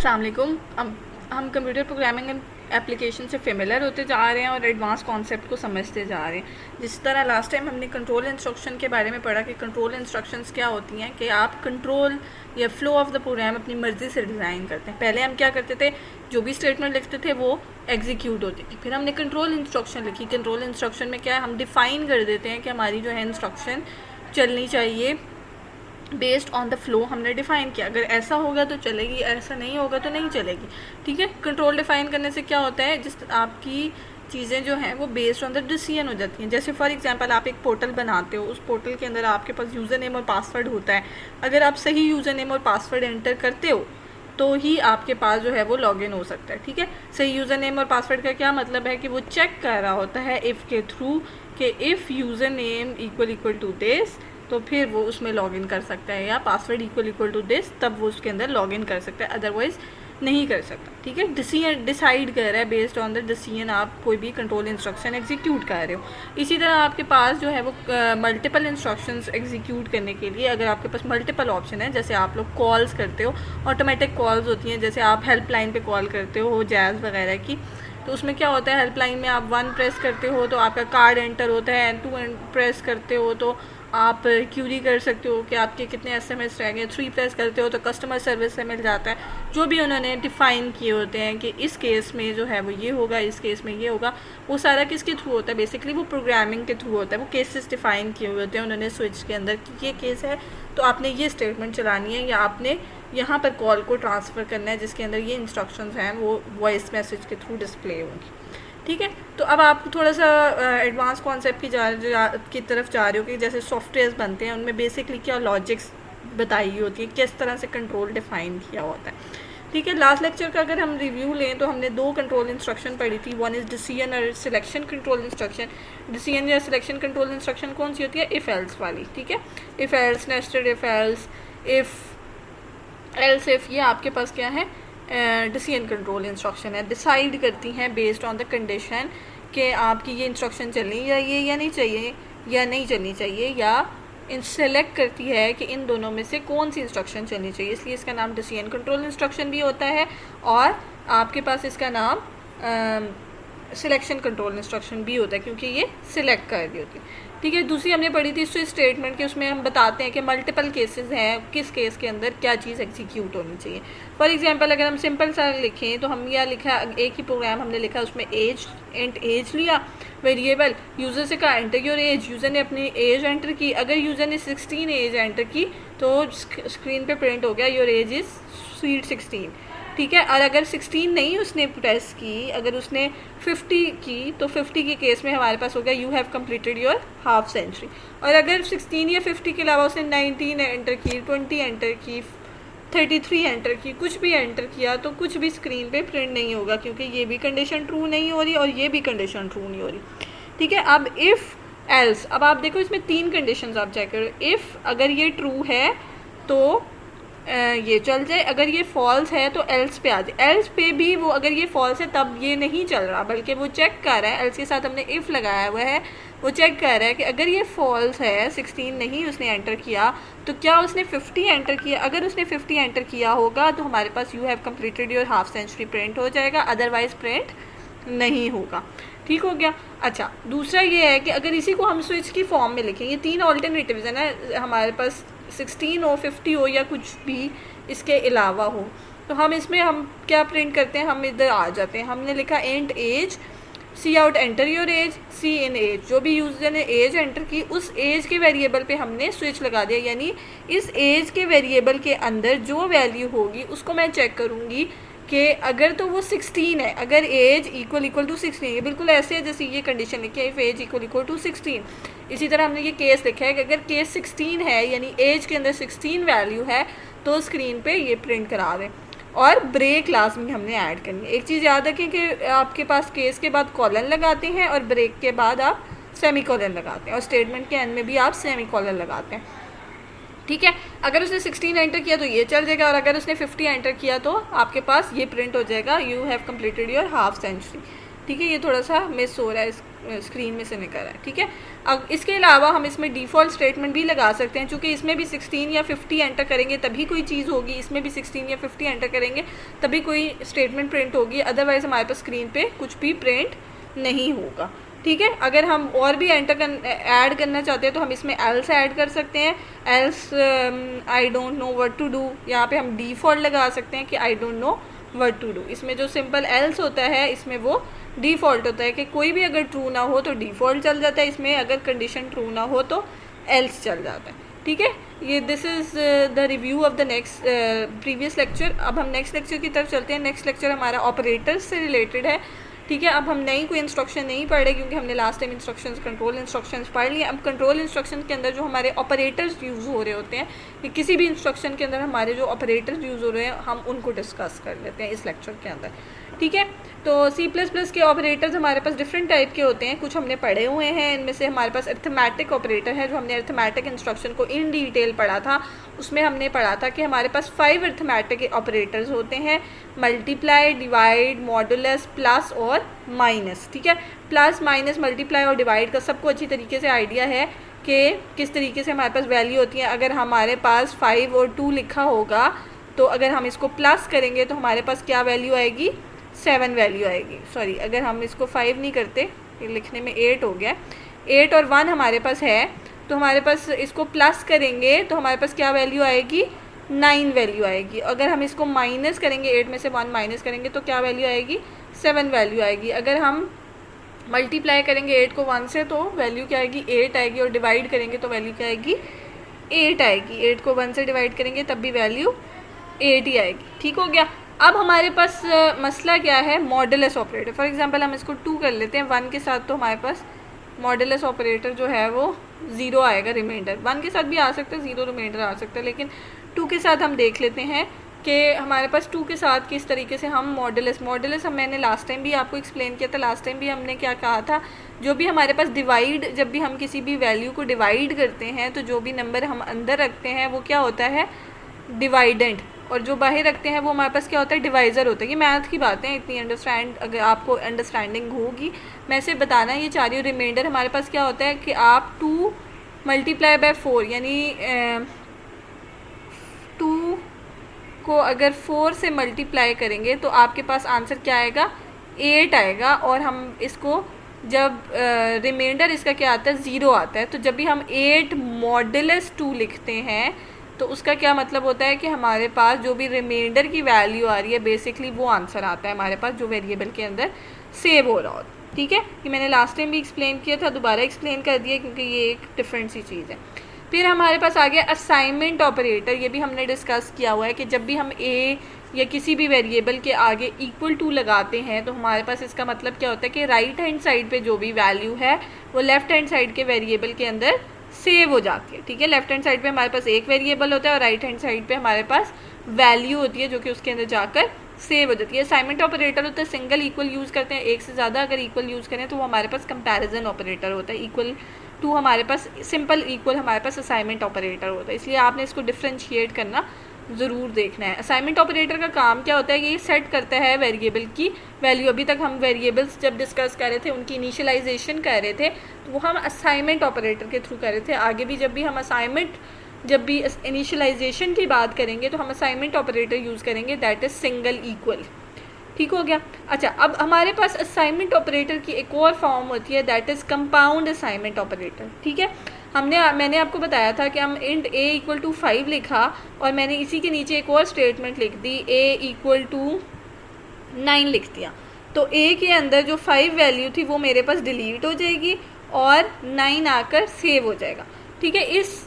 अस्सलाम वालेकुम। हम कंप्यूटर प्रोग्रामिंग एंड एप्लीकेशन से फेमिलियर होते जा रहे हैं और एडवांस कॉन्सेप्ट को समझते जा रहे हैं। जिस तरह लास्ट टाइम हमने कंट्रोल इंस्ट्रक्शन के बारे में पढ़ा कि कंट्रोल इंस्ट्रक्शंस क्या होती हैं, कि आप कंट्रोल या फ्लो ऑफ द प्रोग्राम अपनी मर्ज़ी से डिज़ाइन करते हैं। पहले हम क्या करते थे, जो भी स्टेटमेंट लिखते थे वो एग्जीक्यूट होती थी। फिर हमने कंट्रोल इंस्ट्रक्शन लिखी। कंट्रोल इंस्ट्रक्शन में क्या है, हम डिफ़ाइन कर देते हैं कि हमारी जो है इंस्ट्रक्शन चलनी चाहिए बेस्ड ऑन द फ्लो। हमने डिफ़ाइन किया, अगर ऐसा होगा तो चलेगी, ऐसा नहीं होगा तो नहीं चलेगी। ठीक है, कंट्रोल डिफ़ाइन करने से क्या होता है, जिस आपकी चीज़ें जो हैं वो बेस्ड ऑन द डिसीजन हो जाती हैं। जैसे फॉर एग्जांपल आप एक पोर्टल बनाते हो, उस पोर्टल के अंदर आपके पास यूज़र नेम और पासवर्ड होता है। अगर आप सही यूज़र नेम और पासवर्ड एंटर करते हो तो ही आपके पास जो है वो लॉगिन हो सकता है। ठीक है, सही यूज़र नेम और पासवर्ड का क्या मतलब है कि वो चेक कर रहा होता है इफ़ के थ्रू कि if user name equal to this तो फिर वो उसमें लॉगिन कर सकता है, या पासवर्ड इक्वल टू दिस तब वो उसके अंदर लॉगिन कर सकता है, अदरवाइज़ नहीं कर सकता। ठीक है, डिसीजन डिसाइड कर रहा है, बेस्ड ऑन द डिसीजन आप कोई भी कंट्रोल इंस्ट्रक्शन एग्जीक्यूट कर रहे हो। इसी तरह आपके पास जो है वो मल्टीपल इंस्ट्रक्शंस एग्जीक्यूट करने के लिए अगर आपके पास मल्टीपल ऑप्शन है, जैसे आप लोग कॉल्स करते हो, ऑटोमेटिक कॉल्स होती हैं, जैसे आप हेल्पलाइन पे कॉल करते हो जैज़ वगैरह की, तो उसमें क्या होता है, हेल्पलाइन में आप 1 प्रेस करते हो तो आपका कार्ड एंटर होता है, 2 प्रेस करते हो तो आप क्यूरी कर सकते हो कि आपके कितने एसएमएस रह गए, 3 प्रेस करते हो तो कस्टमर सर्विस से मिल जाता है। जो भी उन्होंने डिफ़ाइन किए होते हैं कि इस केस में जो है वो ये होगा, इस केस में ये होगा, वो सारा किसके थ्रू होता है, बेसिकली वो प्रोग्रामिंग के थ्रू होता है। वो केसेस डिफ़ाइन किए हुए होते हैं उन्होंने स्विच के अंदर कि ये केस है तो आपने ये स्टेटमेंट चलानी है, या आपने यहाँ पर कॉल को ट्रांसफ़र करना है जिसके अंदर ये इंस्ट्रक्शंस हैं वो वॉइस मैसेज के थ्रू डिस्प्ले होंगी। ठीक है, तो अब आप थोड़ा सा एडवांस कॉन्सेप्ट की तरफ जा रहे हो कि जैसे सॉफ्टवेयर्स बनते हैं उनमें बेसिकली क्या लॉजिक्स बताई होती है, किस तरह से कंट्रोल डिफ़ाइन किया होता है। ठीक है, लास्ट लेक्चर का अगर हम रिव्यू लें तो हमने 2 कंट्रोल इंस्ट्रक्शन पढ़ी थी, वन इज़ डिसीजन और सिलेक्शन कंट्रोल इंस्ट्रक्शन। डिसीजन या सिलेक्शन कंट्रोल इंस्ट्रक्शन कौन सी होती है, इफ़ एल्स वाली। ठीक है, if else, nested if else, else if, ये आपके पास क्या है, डिसीजन कंट्रोल इंस्ट्रक्शन है, डिसाइड करती हैं बेस्ड ऑन द कंडीशन कि आपकी ये इंस्ट्रक्शन चलनी चाहिए या नहीं चाहिए, या नहीं चलनी चाहिए, या सेलेक्ट करती है कि इन दोनों में से कौन सी इंस्ट्रक्शन चलनी चाहिए। इसलिए इसका नाम डिसीजन कंट्रोल इंस्ट्रक्शन भी होता है, और आपके पास इसका नाम सिलेक्शन कंट्रोल इंस्ट्रक्शन भी होता है, क्योंकि ये सिलेक्ट कर रही होती है। ठीक है, दूसरी हमने पढ़ी थी स्विच स्टेटमेंट के, उसमें हम बताते हैं कि मल्टीपल केसेस हैं, किस केस के अंदर क्या चीज़ एग्जीक्यूट होनी चाहिए। फॉर एग्जांपल अगर हम सिंपल सा लिखें तो हम यह लिखा, एक ही प्रोग्राम हमने लिखा, उसमें एज एंड एज लिया वेरिएबल, यूज़र से कहा एंटर योर एज, यूज़र ने अपनी एज एंटर की। अगर यूज़र ने 16 एज एंटर की तो स्क्रीन पे प्रिंट हो गया योर एज इज़ स्वीट 16। ठीक है, और अगर 16 नहीं उसने प्रेस की, अगर उसने 50 की तो 50 के केस में हमारे पास हो गया you have completed your half century. और अगर 16 या 50 के अलावा उसने 19 एंटर की, 20 एंटर की, 33 एंटर की, कुछ भी एंटर किया तो कुछ भी स्क्रीन पे प्रिंट नहीं होगा, क्योंकि ये भी कंडीशन ट्रू नहीं हो रही और ये भी कंडीशन ट्रू नहीं हो रही। ठीक है, अब इफ़ एल्स, अब आप देखो इसमें 3 कंडीशंस आप चेक करो। इफ़ अगर ये ट्रू है तो ये चल जाए, अगर ये फॉल्स है तो एल्स पे आ जाए। एल्स पे भी वो, अगर ये फॉल्स है तब ये नहीं चल रहा, बल्कि वो चेक कर रहा है, एल्स के साथ हमने इफ़ लगाया हुआ है, वो चेक कर रहा है कि अगर ये फॉल्स है, 16 नहीं उसने एंटर किया, तो क्या उसने 50 एंटर किया। अगर उसने 50 एंटर किया होगा तो हमारे पास you have completed your half century print हो जाएगा, अदरवाइज प्रिंट नहीं होगा। ठीक हो गया। अच्छा, दूसरा ये है कि अगर इसी को हम स्विच की फॉर्म में लिखें, ये 3 ऑल्टरनेटिव्स है ना हमारे पास, 16 हो, 50 हो, या कुछ भी इसके अलावा हो, तो हम इसमें हम क्या प्रिंट करते हैं, हम इधर आ जाते हैं। हमने लिखा and age, cout enter your age, cin age, जो भी यूज़र ने एज एंटर की उस एज के वेरिएबल पे हमने स्विच लगा दिया, यानी इस एज के वेरिएबल के अंदर जो वैल्यू होगी उसको मैं चेक करूँगी कि अगर तो वो 16 है, अगर एज इक्वल टू 16, ये बिल्कुल ऐसे है जैसे ये कंडीशन लिखी है, इफ़ एज इक्वल टू 16। इसी तरह हमने ये केस लिखा है कि अगर केस 16 है, यानी एज के अंदर 16 वैल्यू है, तो स्क्रीन पे ये प्रिंट करा दें। और ब्रेक लाजमी हमने ऐड करनी है। एक चीज़ याद रखें कि आपके पास केस के बाद कॉलन लगाते हैं और ब्रेक के बाद आप सेमी कॉलन लगाते हैं, और स्टेटमेंट के एंड में भी आप सेमी कॉलन लगाते हैं। ठीक है, अगर उसने 16 एंटर किया तो ये चल जाएगा, और अगर उसने 50 एंटर किया तो आपके पास ये प्रिंट हो जाएगा you have completed your half century. ठीक है, ये थोड़ा सा मिस हो रहा है, स्क्रीन में से निकल रहा है, ठीक है। अब इसके अलावा हम इसमें डिफ़ॉल्ट स्टेटमेंट भी लगा सकते हैं, चूँकि इसमें भी 16 या 50 एंटर करेंगे तभी कोई चीज़ होगी, इसमें भी 16 या 50 एंटर करेंगे तभी कोई स्टेटमेंट प्रिंट होगी, अदरवाइज़ हमारे पास स्क्रीन पे कुछ भी प्रिंट नहीं होगा, ठीक है। अगर हम और भी ऐड करना चाहते हैं तो हम इसमें एल्स ऐड कर सकते हैं, else I don't know what to do, यहाँ पे हम डिफ़ॉल्ट लगा सकते हैं कि I don't know what to do. इसमें जो सिंपल एल्स होता है इसमें वो डिफ़ॉल्ट होता है कि कोई भी अगर ट्रू ना हो तो डिफ़ॉल्ट चल जाता है, इसमें अगर कंडीशन ट्रू ना हो तो एल्स चल जाता है, ठीक है। ये this is the review of the next previous lecture. अब हम नेक्स्ट लेक्चर की तरफ चलते हैं। नेक्स्ट लेक्चर हमारा ऑपरेटर्स से रिलेटेड है, ठीक है। अब हम नई कोई इंस्ट्रक्शन नहीं पढ़ रहे क्योंकि हमने last time instructions control instructions पढ़ लिए। अब कंट्रोल इंस्ट्रक्शन के अंदर जो हमारे ऑपरेटर्स यूज़ हो रहे होते हैं, कि किसी भी इंस्ट्रक्शन के अंदर हमारे जो ऑपरेटर्स यूज़ हो रहे हैं हम उनको डिस्कस कर लेते हैं इस लेक्चर के अंदर, ठीक है। तो C++ के ऑपरेटर्स हमारे पास डिफरेंट टाइप के होते हैं, कुछ हमने पढ़े हुए हैं। इनमें से हमारे पास अरिथमेटिक ऑपरेटर है, जो हमने अरिथमेटिक इंस्ट्रक्शन को इन डिटेल पढ़ा था। उसमें हमने पढ़ा था कि हमारे पास 5 अरिथमेटिक ऑपरेटर्स होते हैं, मल्टीप्लाई, डिवाइड, मॉडुलस, प्लस और माइनस, ठीक है। प्लस, माइनस, मल्टीप्लाई और डिवाइड का सबको अच्छी तरीके से आइडिया है कि किस तरीके से हमारे पास वैल्यू होती है। अगर हमारे पास 5 और 2 लिखा होगा तो अगर हम इसको प्लस करेंगे तो हमारे पास क्या वैल्यू आएगी, 7 वैल्यू आएगी। सॉरी, अगर हम इसको 5 नहीं करते, ये लिखने में 8 हो गया, 8 और 1 हमारे पास है, तो हमारे पास इसको प्लस करेंगे तो हमारे पास क्या वैल्यू आएगी, 9 वैल्यू आएगी। अगर हम इसको माइनस करेंगे, 8 में से 1 माइनस करेंगे तो क्या वैल्यू आएगी, 7 वैल्यू आएगी। अगर हम मल्टीप्लाई करेंगे 8 को 1 से तो वैल्यू क्या आएगी, 8 आएगी, और डिवाइड करेंगे तो वैल्यू क्या आएगी, 8 आएगी। 8 को 1 से डिवाइड करेंगे तब भी वैल्यू 8 ही आएगी, ठीक हो गया। अब हमारे पास मसला क्या है, मॉडुलस ऑपरेटर। फॉर एग्जांपल हम इसको 2 कर लेते हैं, 1 के साथ तो हमारे पास मॉडुलस ऑपरेटर जो है वो 0 आएगा, रिमाइंडर। 1 के साथ भी आ सकता है 0 रिमाइंडर आ सकता है, लेकिन 2 के साथ हम देख लेते हैं कि हमारे पास 2 के साथ किस तरीके से हम मॉडुलस हम मैंने लास्ट टाइम भी आपको एक्सप्लेन किया था। लास्ट टाइम भी हमने क्या कहा था, जो भी हमारे पास डिवाइड, जब भी हम किसी भी वैल्यू को डिवाइड करते हैं तो जो भी नंबर हम अंदर रखते हैं वो क्या होता है, डिवाइडेंड, और जो बाहर रखते हैं वो हमारे पास क्या होता है, डिवाइज़र होता है। ये मैथ की बातें हैं, इतनी अगर आपको अंडरस्टैंडिंग होगी मैं सिर्फ बताना ये चाह रही हूँ। रिमाइंडर हमारे पास क्या होता है कि आप 2 मल्टीप्लाई बाय 4, यानी 2 को अगर 4 से मल्टीप्लाई करेंगे तो आपके पास आंसर क्या आएगा, 8 आएगा। और हम इसको जब रिमाइंडर इसका क्या आता है, 0 आता है। तो जब भी हम 8 मॉडुलस 2 लिखते हैं तो उसका क्या मतलब होता है कि हमारे पास जो भी रिमाइंडर की वैल्यू आ रही है बेसिकली वो आंसर आता है हमारे पास, जो वेरिएबल के अंदर सेव हो रहा हो, ठीक है। ये मैंने लास्ट टाइम भी एक्सप्लेन किया था, दोबारा एक्सप्लेन कर दिया क्योंकि ये एक डिफरेंट सी चीज़ है। फिर हमारे पास आ गया असाइनमेंट ऑपरेटर। ये भी हमने डिस्कस किया हुआ है कि जब भी हम ए या किसी भी वेरिएबल के आगे इक्वल टू लगाते हैं तो हमारे पास इसका मतलब क्या होता है कि राइट हैंड साइड पे जो भी वैल्यू है वो लेफ्ट हैंड साइड के वेरिएबल के अंदर सेव हो जाती है, ठीक है। लेफ्ट हैंड साइड पे हमारे पास एक वेरिएबल होता है और राइट हैंड साइड पे हमारे पास वैल्यू होती है जो कि उसके अंदर जाकर सेव हो जाती है। असाइनमेंट ऑपरेटर होता है सिंगल इक्वल यूज़ करते हैं, एक से ज़्यादा अगर इक्वल यूज़ करें तो वो हमारे पास कंपैरिजन ऑपरेटर होता है। इक्वल टू हमारे पास सिंपल इक्वल हमारे पास असाइनमेंट ऑपरेटर होता है, इसलिए आपने इसको डिफ्रेंशिएट करना ज़रूर देखना है। असाइनमेंट ऑपरेटर का काम क्या होता है कि ये सेट करता है वेरिएबल की वैल्यू। अभी तक हम वेरिएबल्स जब डिस्कस कर रहे थे उनकी इनिशियलाइजेशन कर रहे थे तो वो हम असाइनमेंट ऑपरेटर के थ्रू कर रहे थे। आगे भी जब भी हम जब भी इनिशियलाइजेशन की बात करेंगे तो हम असाइनमेंट ऑपरेटर यूज़ करेंगे, दैट इज़ सिंगल इक्वल, ठीक हो गया। अच्छा, अब हमारे पास असाइनमेंट ऑपरेटर की एक और फॉर्म होती है, that is compound assignment operator, ठीक है। मैंने आपको बताया था कि हम इंट a इक्वल टू 5 लिखा और मैंने इसी के नीचे एक और स्टेटमेंट लिख दी, a इक्वल टू 9 लिख दिया। तो a के अंदर जो 5 वैल्यू थी वो मेरे पास डिलीट हो जाएगी और 9 आकर सेव हो जाएगा, ठीक है। इस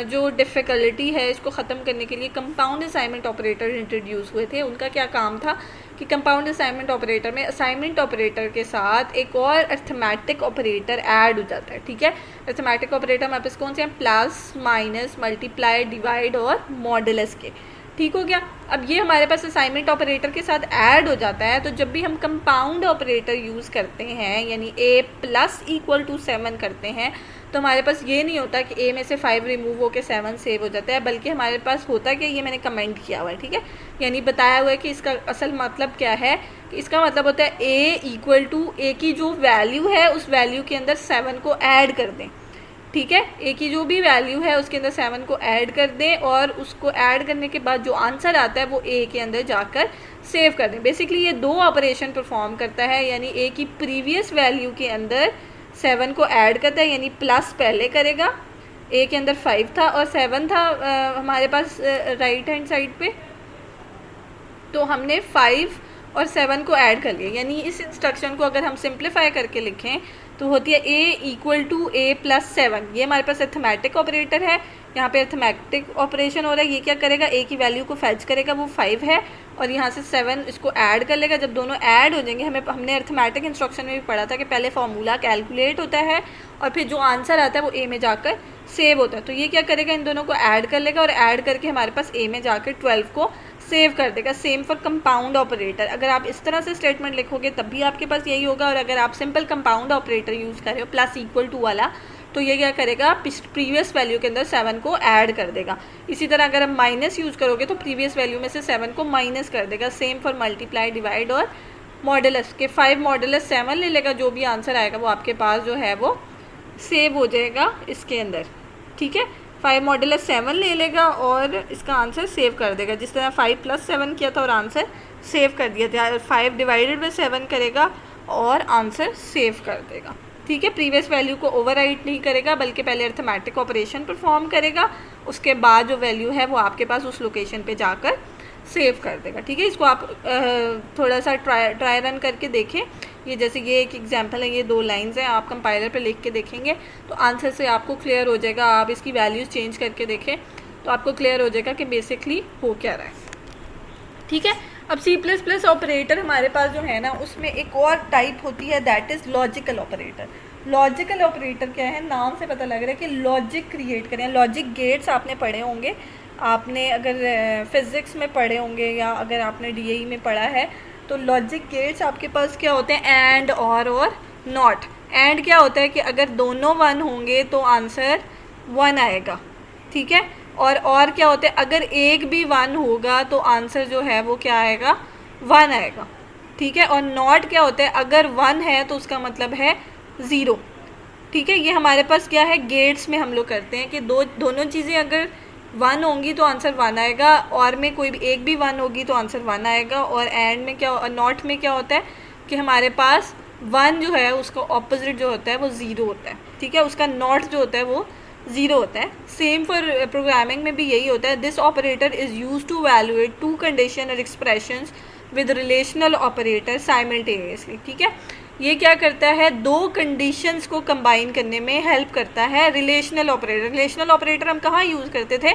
जो डिफ़िकल्टी है इसको ख़त्म करने के लिए कंपाउंड असाइनमेंट ऑपरेटर इंट्रोड्यूस हुए थे। उनका क्या काम था कि कंपाउंड असाइनमेंट ऑपरेटर में असाइनमेंट ऑपरेटर के साथ एक और अरिथमेटिक ऑपरेटर ऐड हो जाता है, ठीक है। अरिथमेटिक ऑपरेटर हमारे पास कौन से हैं, प्लस, माइनस, मल्टीप्लाई, डिवाइड और मॉडुलस के, ठीक हो गया। अब ये हमारे पास असाइनमेंट ऑपरेटर के साथ ऐड हो जाता है। तो जब भी हम कंपाउंड ऑपरेटर यूज़ करते हैं यानी a प्लस इक्वल टू 7 करते हैं तो हमारे पास ये नहीं होता कि ए में से 5 रिमूव होकर 7 सेव हो जाता है, बल्कि हमारे पास होता कि ये मैंने कमेंट किया हुआ है, ठीक है, यानी बताया हुआ है कि इसका असल मतलब क्या है, कि इसका मतलब होता है ए इक्वल टू ए की जो वैल्यू है उस वैल्यू के अंदर 7 को ऐड कर दें, ठीक है, ए की जो भी वैल्यू है उसके अंदर 7 को ऐड कर दें और उसको ऐड करने के बाद जो आंसर आता है वो ए के अंदर जाकर सेव कर दें। बेसिकली ये दो ऑपरेशन परफॉर्म करता है, यानी ए की प्रीवियस वैल्यू के अंदर 7 को ऐड करता है, यानी प्लस पहले करेगा, ए के अंदर 5 था और 7 था हमारे पास राइट हैंड साइड पे, तो हमने 5 और 7 को ऐड कर लिया। यानी इस इंस्ट्रक्शन को अगर हम सिंप्लीफाई करके लिखें तो होती है ए इक्वल टू ए प्लस 7। ये हमारे पास अर्थमेटिक ऑपरेटर है, यहाँ पे अर्थमेटिक ऑपरेशन हो रहा है। ये क्या करेगा, ए की वैल्यू को फैच करेगा, वो 5 है, और यहाँ से 7 इसको ऐड कर लेगा। जब दोनों ऐड हो जाएंगे, हमने अर्थमेटिक इंस्ट्रक्शन में भी पढ़ा था कि पहले फार्मूला कैलकुलेट होता है और फिर जो आंसर आता है वो ए में जाकर सेव होता है। तो ये क्या करेगा, इन दोनों को ऐड कर लेगा और ऐड करके हमारे पास ए में जाकर 12 को सेव कर देगा। सेम फॉर कंपाउंड ऑपरेटर, अगर आप इस तरह से स्टेटमेंट लिखोगे तब भी आपके पास यही होगा, और अगर आप सिंपल कंपाउंड ऑपरेटर यूज़ कर रहे हो प्लस इक्वल टू वाला, तो ये क्या करेगा, प्रीवियस वैल्यू के अंदर 7 को ऐड कर देगा। इसी तरह अगर आप माइनस यूज़ करोगे तो प्रीवियस वैल्यू में से 7 को माइनस कर देगा। सेम फॉर मल्टीप्लाई, डिवाइड और मॉडुलस के 5 मॉडुलस 7 ले लेगा, जो भी आंसर आएगा वो आपके पास जो है वो सेव हो जाएगा इसके अंदर, ठीक है। 5 मॉडुलस 7 ले लेगा और इसका आंसर सेव कर देगा, जिस तरह 5 प्लस 7 किया था और आंसर सेव कर दिया था। 5 डिवाइडेड बाई 7 करेगा और आंसर सेव कर देगा, ठीक है। प्रीवियस वैल्यू को ओवरराइट नहीं करेगा, बल्कि पहले अर्थमेटिक ऑपरेशन परफॉर्म करेगा, उसके बाद जो वैल्यू है वो आपके पास उस लोकेशन पे जाकर सेव कर देगा, ठीक है। इसको आप थोड़ा सा ट्राई रन करके देखें। ये जैसे ये एक एग्जांपल है, ये 2 लाइंस हैं, आप कंपाइलर पे लिख के देखेंगे तो आंसर से आपको क्लियर हो जाएगा। आप इसकी वैल्यूज़ चेंज करके देखें तो आपको क्लियर हो जाएगा कि बेसिकली हो क्या रहा है, ठीक है। अब C++ ऑपरेटर हमारे पास जो है ना, उसमें एक और टाइप होती है, that is logical operator. Logical operator क्या है, नाम से पता लग रहा है कि लॉजिक क्रिएट करें। लॉजिक गेट्स आपने पढ़े होंगे, आपने अगर फिज़िक्स में पढ़े होंगे या अगर आपने DAE में पढ़ा है, तो लॉजिक गेट्स आपके पास क्या होते हैं, एंड और नॉट। एंड क्या होता है कि अगर दोनों 1 होंगे तो आंसर 1 आएगा, ठीक है। और क्या होता है, अगर एक भी 1 होगा तो आंसर जो है वो क्या आएगा, 1 आएगा, ठीक है। और नॉट क्या होता है, अगर 1 है तो उसका मतलब है 0, ठीक है। ये हमारे पास क्या है, गेट्स में हम लोग करते हैं कि दोनों चीज़ें अगर 1 होंगी तो आंसर 1 आएगा, और में कोई भी एक भी 1 होगी तो आंसर 1 आएगा। और एंड में क्या, नॉट में क्या होता है कि हमारे पास 1 जो है उसका ऑपोजिट जो होता है वो 0 होता है, ठीक है। उसका नॉट जो होता है वो 0 होता है। सेम फॉर प्रोग्रामिंग में भी यही होता है। This operator is use to evaluate 2 condition और expressions with relational operator simultaneously, ठीक है। ये क्या करता है, 2 कंडीशंस को कंबाइन करने में हेल्प करता है रिलेशनल ऑपरेटर। रिलेशनल ऑपरेटर हम कहाँ यूज़ करते थे,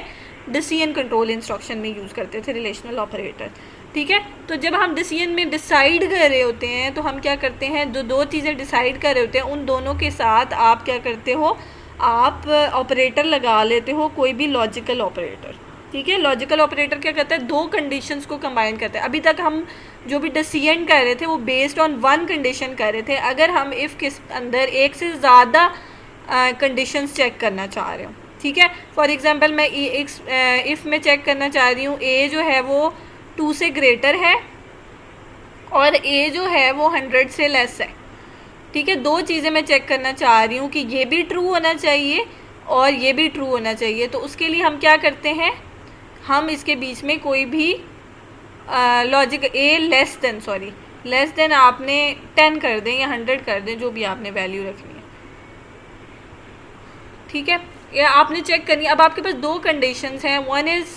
डिसीजन कंट्रोल इंस्ट्रक्शन में यूज़ करते थे रिलेशनल ऑपरेटर, ठीक है। तो जब हम डिसीजन में डिसाइड कर रहे होते हैं तो हम क्या करते हैं, जो 2 चीज़ें डिसाइड कर रहे होते हैं उन दोनों के साथ आप क्या करते हो, आप ऑपरेटर लगा लेते हो, कोई भी लॉजिकल ऑपरेटर, ठीक है। लॉजिकल ऑपरेटर क्या करता है, 2 कंडीशंस को कंबाइन करता है। अभी तक हम जो भी डिसीजन कर रहे थे वो बेस्ड ऑन 1 कंडीशन कर रहे थे। अगर हम इफ़ के अंदर एक से ज़्यादा कंडीशंस चेक करना चाह रहे हो, ठीक है। फॉर एग्जांपल मैं इफ़ में चेक करना चाह रही हूँ ए जो है वो 2 से ग्रेटर है और ए जो है वो 100 से लेस है, ठीक है। 2 चीज़ें मैं चेक करना चाह रही हूँ कि ये भी ट्रू होना चाहिए और ये भी ट्रू होना चाहिए। तो उसके लिए हम क्या करते हैं, हम इसके बीच में कोई भी लॉजिक ए लेस देन आपने 10 कर दें या 100 कर दें, जो भी आपने वैल्यू रखनी है, ठीक है। या आपने चेक करनी है। अब आपके पास 2 कंडीशंस हैं, 1 इज़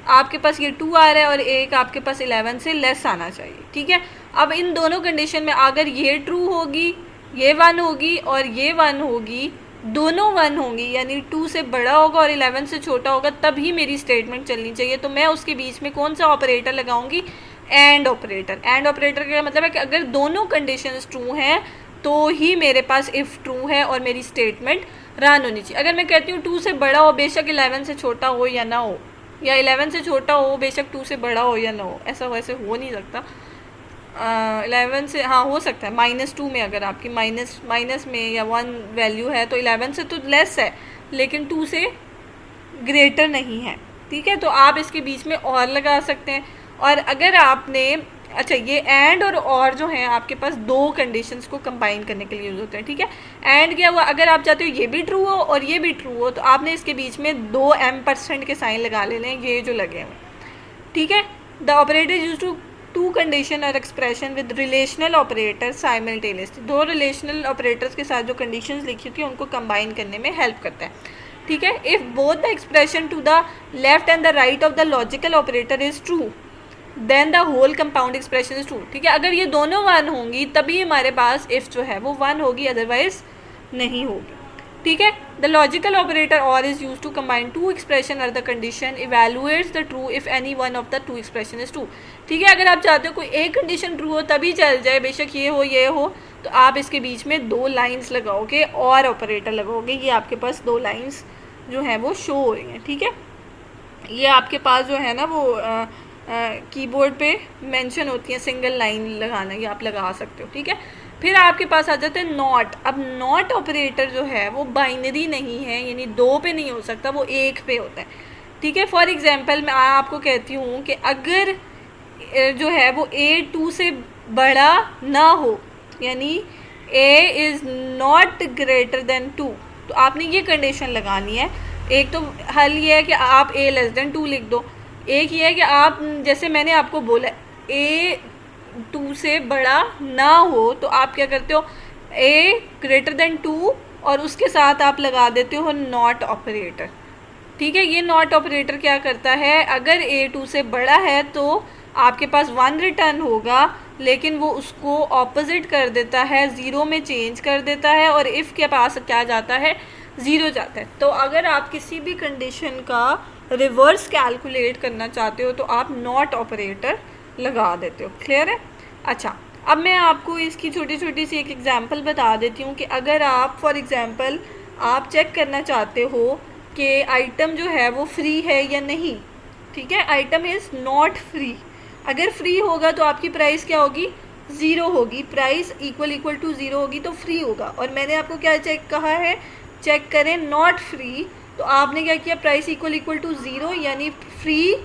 आपके पास ये 2 आ रहा है और एक आपके पास 11 से लेस आना चाहिए, ठीक है। अब इन दोनों कंडीशन में अगर ये ट्रू होगी, ये 1 होगी और ये 1 होगी, दोनों 1 होंगी, यानी 2 से बड़ा होगा और 11 से छोटा होगा, तभी मेरी स्टेटमेंट चलनी चाहिए। तो मैं उसके बीच में कौन सा ऑपरेटर लगाऊंगी, एंड ऑपरेटर। एंड ऑपरेटर का मतलब है कि अगर दोनों कंडीशंस ट्रू हैं तो ही मेरे पास इफ़ ट्रू है और मेरी स्टेटमेंट रन होनी चाहिए। अगर मैं कहती हूँ 2 से बड़ा हो बेशक 11 से छोटा हो या ना हो, या 11 से छोटा हो बेशक 2 से बड़ा हो या ना हो, ऐसा वैसे हो नहीं सकता। 11 से, हाँ हो सकता है -2 में, अगर आपकी माइनस में या 1 वैल्यू है तो 11 से तो लेस है लेकिन 2 से ग्रेटर नहीं है, ठीक है। तो आप इसके बीच में और लगा सकते हैं। और अगर आपने, अच्छा ये एंड और जो है आपके पास दो कंडीशंस को कंबाइन करने के लिए यूज़ होते हैं, ठीक है। एंड क्या हुआ, अगर आप चाहते हो ये भी ट्रू हो और ये भी ट्रू हो तो आपने इसके बीच में 2 M% के साइन लगा लेने हैं, ये जो लगे हुए, ठीक है। The operator use to condition और expression with relational operator simultaneously, दो रिलेशनल ऑपरेटर्स के साथ जो कंडीशंस लिखी होती है उनको कंबाइन करने में हेल्प करता है, ठीक है। If both the expression to the left and the right of the logical operator is true then the whole compound expression is true, ठीक है। अगर ये दोनों 1 होंगी तभी हमारे पास इफ़ जो है वो 1 होगी, अदरवाइज नहीं होगी, ठीक है। The logical operator or is use to combine two expression और the condition evaluates the true if any one of the 2 expression is true, ठीक है। अगर आप चाहते हो कोई एक कंडीशन ट्रू हो तभी चल जाए, बेशक ये हो तो आप इसके बीच में 2 लाइन्स लगाओगे और ऑपरेटर लगाओगे, ये आपके पास 2 लाइन्स जो हैं वो शो हो रही हैं, ठीक है। ये आपके पास जो है ना वो कीबोर्ड पे मेंशन होती है, सिंगल लाइन लगाना, ये आप लगा सकते हो, ठीक है। फिर आपके पास आ जाते हैं नॉट। अब नॉट ऑपरेटर जो है वो बाइनरी नहीं है, यानी 2 पे नहीं हो सकता, वो 1 पे होता है, ठीक है। फॉर एग्जांपल मैं आपको कहती हूँ कि अगर जो है वो A 2 से बड़ा ना हो, यानी A is not greater than 2, तो आपने ये कंडीशन लगानी है। एक तो हल ये है कि आप A लेस देन 2 लिख दो, एक ये है कि आप, जैसे मैंने आपको बोला A 2 से बड़ा ना हो तो आप क्या करते हो, A ग्रेटर देन 2 और उसके साथ आप लगा देते हो नॉट ऑपरेटर, ठीक है। ये नॉट ऑपरेटर क्या करता है, अगर A 2 से बड़ा है तो आपके पास 1 रिटर्न होगा, लेकिन वो उसको ऑपोजिट कर देता है, 0 में चेंज कर देता है और इफ़ के पास क्या जाता है, 0 जाता है। तो अगर आप किसी भी कंडीशन का रिवर्स कैलकुलेट करना चाहते हो तो आप नॉट ऑपरेटर लगा देते हो, क्लियर है। अच्छा, अब मैं आपको इसकी छोटी छोटी सी एक एग्जांपल बता देती हूँ कि अगर आप फॉर एग्जांपल आप चेक करना चाहते हो कि आइटम जो है वो फ्री है या नहीं, ठीक है। आइटम इज़ नॉट फ्री, अगर फ्री होगा तो आपकी प्राइस क्या होगी, 0 होगी, प्राइस इक्वल टू 0 होगी तो फ्री होगा। और मैंने आपको क्या चेक कहा है, चेक करें नॉट फ्री, तो आपने क्या किया, प्राइस इक्वल टू 0, यानी फ्री,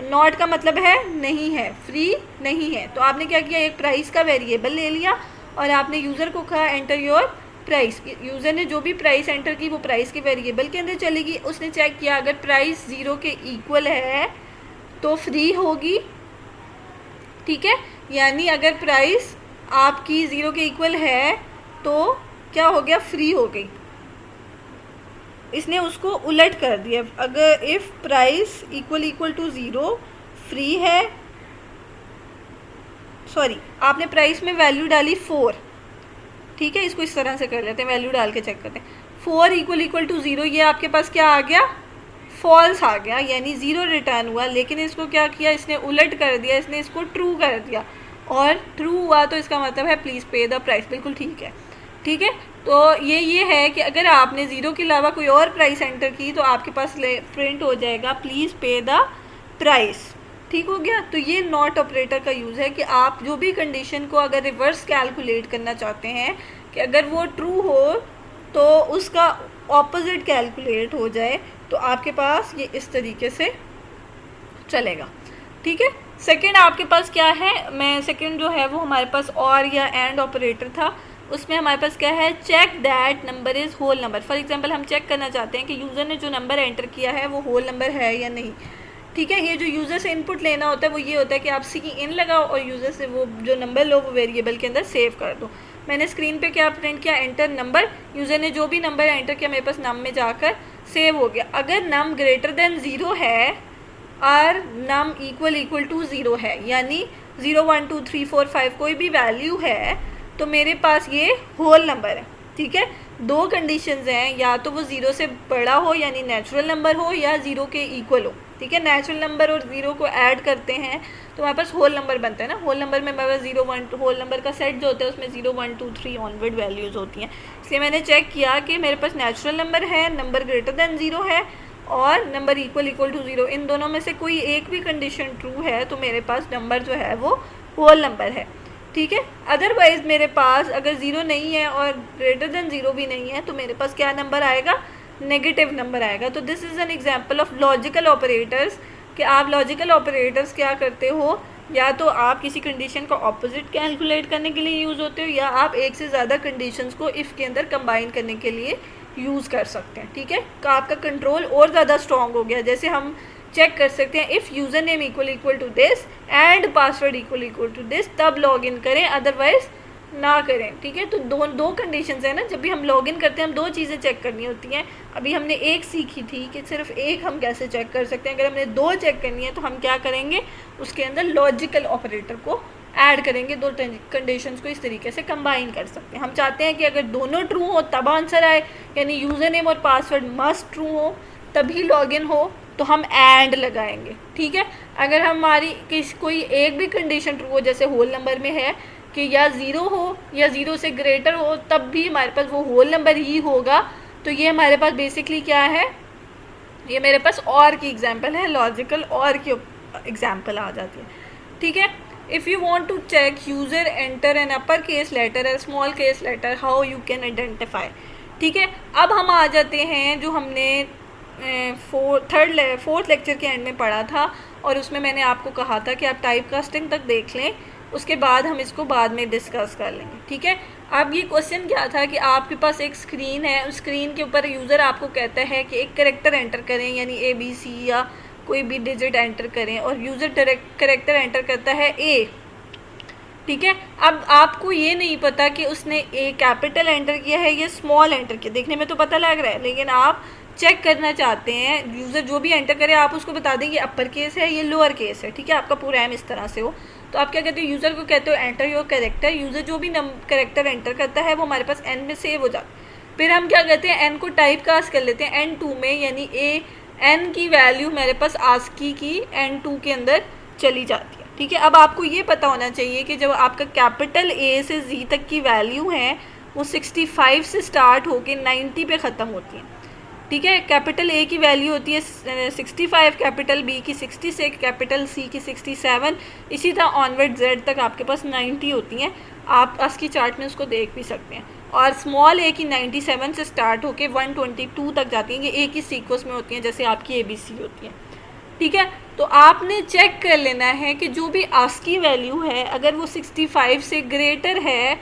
नॉट का मतलब है नहीं है, फ्री नहीं है, तो आपने क्या किया, एक प्राइस का वेरिएबल ले लिया और आपने यूज़र को कहा एंटर योर प्राइस। यूज़र ने जो भी प्राइस एंटर की वो प्राइस के वेरिएबल के अंदर चलेगी। उसने चेक किया अगर प्राइस 0 के इक्वल है तो फ्री होगी, ठीक है। यानी अगर प्राइस आपकी 0 के इक्वल है तो क्या हो गया, फ्री हो गई। इसने उसको उलट कर दिया, अगर if price equal to 0 free है, सॉरी आपने प्राइस में वैल्यू डाली 4, ठीक है। इसको इस तरह से कर लेते हैं, वैल्यू डाल के चेक करते हैं। 4 इक्वल टू 0, ये आपके पास क्या आ गया, फॉल्स आ गया, यानी 0 रिटर्न हुआ। लेकिन इसको क्या किया, इसने उलट कर दिया, इसने इसको ट्रू कर दिया, और ट्रू हुआ तो इसका मतलब है प्लीज़ पे द प्राइस, बिल्कुल ठीक है, ठीक है। तो ये है कि अगर आपने 0 के अलावा कोई और प्राइस एंटर की तो आपके पास प्रिंट हो जाएगा प्लीज़ पे द प्राइस, ठीक हो गया। तो ये नॉट ऑपरेटर का यूज़ है कि आप जो भी कंडीशन को अगर रिवर्स कैलकुलेट करना चाहते हैं कि अगर वो ट्रू हो तो उसका ऑपोजिट कैलकुलेट हो जाए, तो आपके पास ये इस तरीके से चलेगा, ठीक है। सेकंड आपके पास क्या है, मैं सेकंड जो है वो हमारे पास और या एंड ऑपरेटर था, उसमें हमारे पास क्या है, check that number is whole number. For example हम चेक करना चाहते हैं कि यूज़र ने जो नंबर एंटर किया है वो होल नंबर है या नहीं, ठीक है। ये जो यूज़र से इनपुट लेना होता है वो ये होता है कि आप सी इन लगाओ और यूज़र से वो जो नंबर लो वो वेरिएबल के अंदर सेव कर दो। मैंने स्क्रीन पे क्या प्रिंट किया, एंटर नंबर, यूज़र ने जो भी नंबर एंटर किया मेरे पास नम में जाकर सेव हो गया। अगर नम ग्रेटर देन 0 है और नम इक्वल टू 0 है, यानी 0 1 2 3 4 5 कोई भी वैल्यू है तो मेरे पास ये होल नंबर है, ठीक है। 2 कंडीशंस हैं, या तो वो 0 से बड़ा हो यानी नेचुरल नंबर हो, या 0 के इक्वल हो, ठीक है। नेचुरल नंबर और 0 को ऐड करते हैं तो हमारे पास होल नंबर बनता है ना। होल नंबर में हमारे पास 0 1 होल नंबर का सेट जो होता है उसमें 0 1 2 3 ऑनवर्ड वैल्यूज़ होती हैं। इसलिए मैंने चेक किया कि मेरे पास नेचुरल नंबर है, नंबर ग्रेटर देन 0 है और नंबर इक्वल टू 0, इन दोनों में से कोई एक भी कंडीशन ट्रू है तो मेरे पास नंबर जो है वो होल नंबर है, ठीक है। अदरवाइज मेरे पास अगर ज़ीरो नहीं है और ग्रेटर देन ज़ीरो भी नहीं है तो मेरे पास क्या नंबर आएगा, नेगेटिव नंबर आएगा। तो this is an example of logical operators, कि आप लॉजिकल ऑपरेटर्स क्या करते हो, या तो आप किसी कंडीशन का ऑपोजिट कैलकुलेट करने के लिए यूज़ होते हो, या आप एक से ज़्यादा कंडीशंस को इफ़ के अंदर कंबाइन करने के लिए यूज़ कर सकते हैं, ठीक है। तो आपका कंट्रोल और ज़्यादा स्ट्रॉन्ग हो गया। जैसे हम चेक कर सकते हैं if user name equal to this and password equal to this, तब लॉग इन करें, अदरवाइज ना करें, ठीक है। तो दो कंडीशंस है ना, जब भी हम लॉग इन करते हैं हम दो चीज़ें चेक करनी होती हैं। अभी हमने एक सीखी थी कि सिर्फ एक हम कैसे चेक कर सकते हैं, अगर हमने दो चेक करनी है तो हम क्या करेंगे, उसके अंदर लॉजिकल ऑपरेटर को ऐड करेंगे, दो कंडीशंस को इस तरीके से कंबाइन कर सकते हैं। हम चाहते हैं कि अगर दोनों ट्रू हो तब आंसर आए, यानी यूज़र नेम और पासवर्ड मस्ट ट्रू हो तभी लॉगिन हो, तो हम एंड लगाएंगे, ठीक है। अगर हमारी कोई एक भी कंडीशन ट्रू हो, जैसे होल नंबर में है कि या ज़ीरो हो या ज़ीरो से ग्रेटर हो, तब भी हमारे पास वो होल नंबर ही होगा। तो ये हमारे पास बेसिकली क्या है, ये मेरे पास और की एग्जांपल है, लॉजिकल और की एग्जांपल आ जाती है, ठीक है। If you want to check user enter an upper case letter और small case letter, how you can identify, ठीक है। अब हम आ जाते हैं जो हमने फोर्थ लेक्चर के एंड में पढ़ा था, और उसमें मैंने आपको कहा था कि आप टाइप कास्टिंग तक देख लें, उसके बाद हम इसको बाद में डिस्कस कर लेंगे, ठीक है। अब ये क्वेश्चन क्या था कि आपके पास एक स्क्रीन है, उस स्क्रीन के ऊपर यूज़र आपको कहता है कि एक करेक्टर एंटर करें, यानी ABC या कोई भी डिजिट एंटर करें, और यूज़र करेक्टर एंटर करता है A, ठीक है। अब आपको ये नहीं पता कि उसने ए कैपिटल एंटर किया है या स्मॉल एंटर किया, देखने में तो पता लग रहा है, लेकिन आप चेक करना चाहते हैं यूज़र जो भी एंटर करे आप उसको बता दें ये अपर केस है ये लोअर केस है, ठीक है। आपका पूरा एम इस तरह से हो, तो आप क्या कहते हो, यूज़र को कहते हो एंटर योर करेक्टर, यूज़र जो भी करेक्टर एंटर करता है वो हमारे पास एन में सेव हो जाता है। फिर हम क्या कहते हैं, एन को टाइप कास्ट कर लेते हैं N2 में, यानी एन की वैल्यू मेरे पास आस्की की N2 के अंदर चली जाती है, ठीक है। अब आपको ये पता होना चाहिए कि जब आपका कैपिटल A से Z तक की वैल्यू है वो 65 से स्टार्ट होकर 90 पे ख़त्म होती है, ठीक है। कैपिटल A की वैल्यू होती है 65, कैपिटल B की 66, कैपिटल C की 67, इसी तरह ऑनवर्ड Z तक आपके पास 90 होती हैं। आप ASCII चार्ट में उसको देख भी सकते हैं। और स्मॉल a की 97 से स्टार्ट होके 122 तक जाती हैं, ये एक ही सीक्वेंस में होती हैं जैसे आपकी ABC होती है, ठीक है। तो आपने चेक कर लेना है कि जो भी ASCII वैल्यू है अगर वो 65 से ग्रेटर है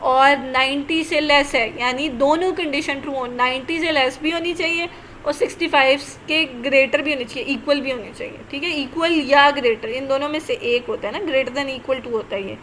और 90 से लेस है, यानी दोनों कंडीशन ट्रू हो, 90 से लेस भी होनी चाहिए और 65 के ग्रेटर भी होनी चाहिए, इक्वल भी होनी चाहिए, ठीक है। इक्वल या ग्रेटर, इन दोनों में से एक होता है ना, ग्रेटर देन इक्वल टू होता है ये,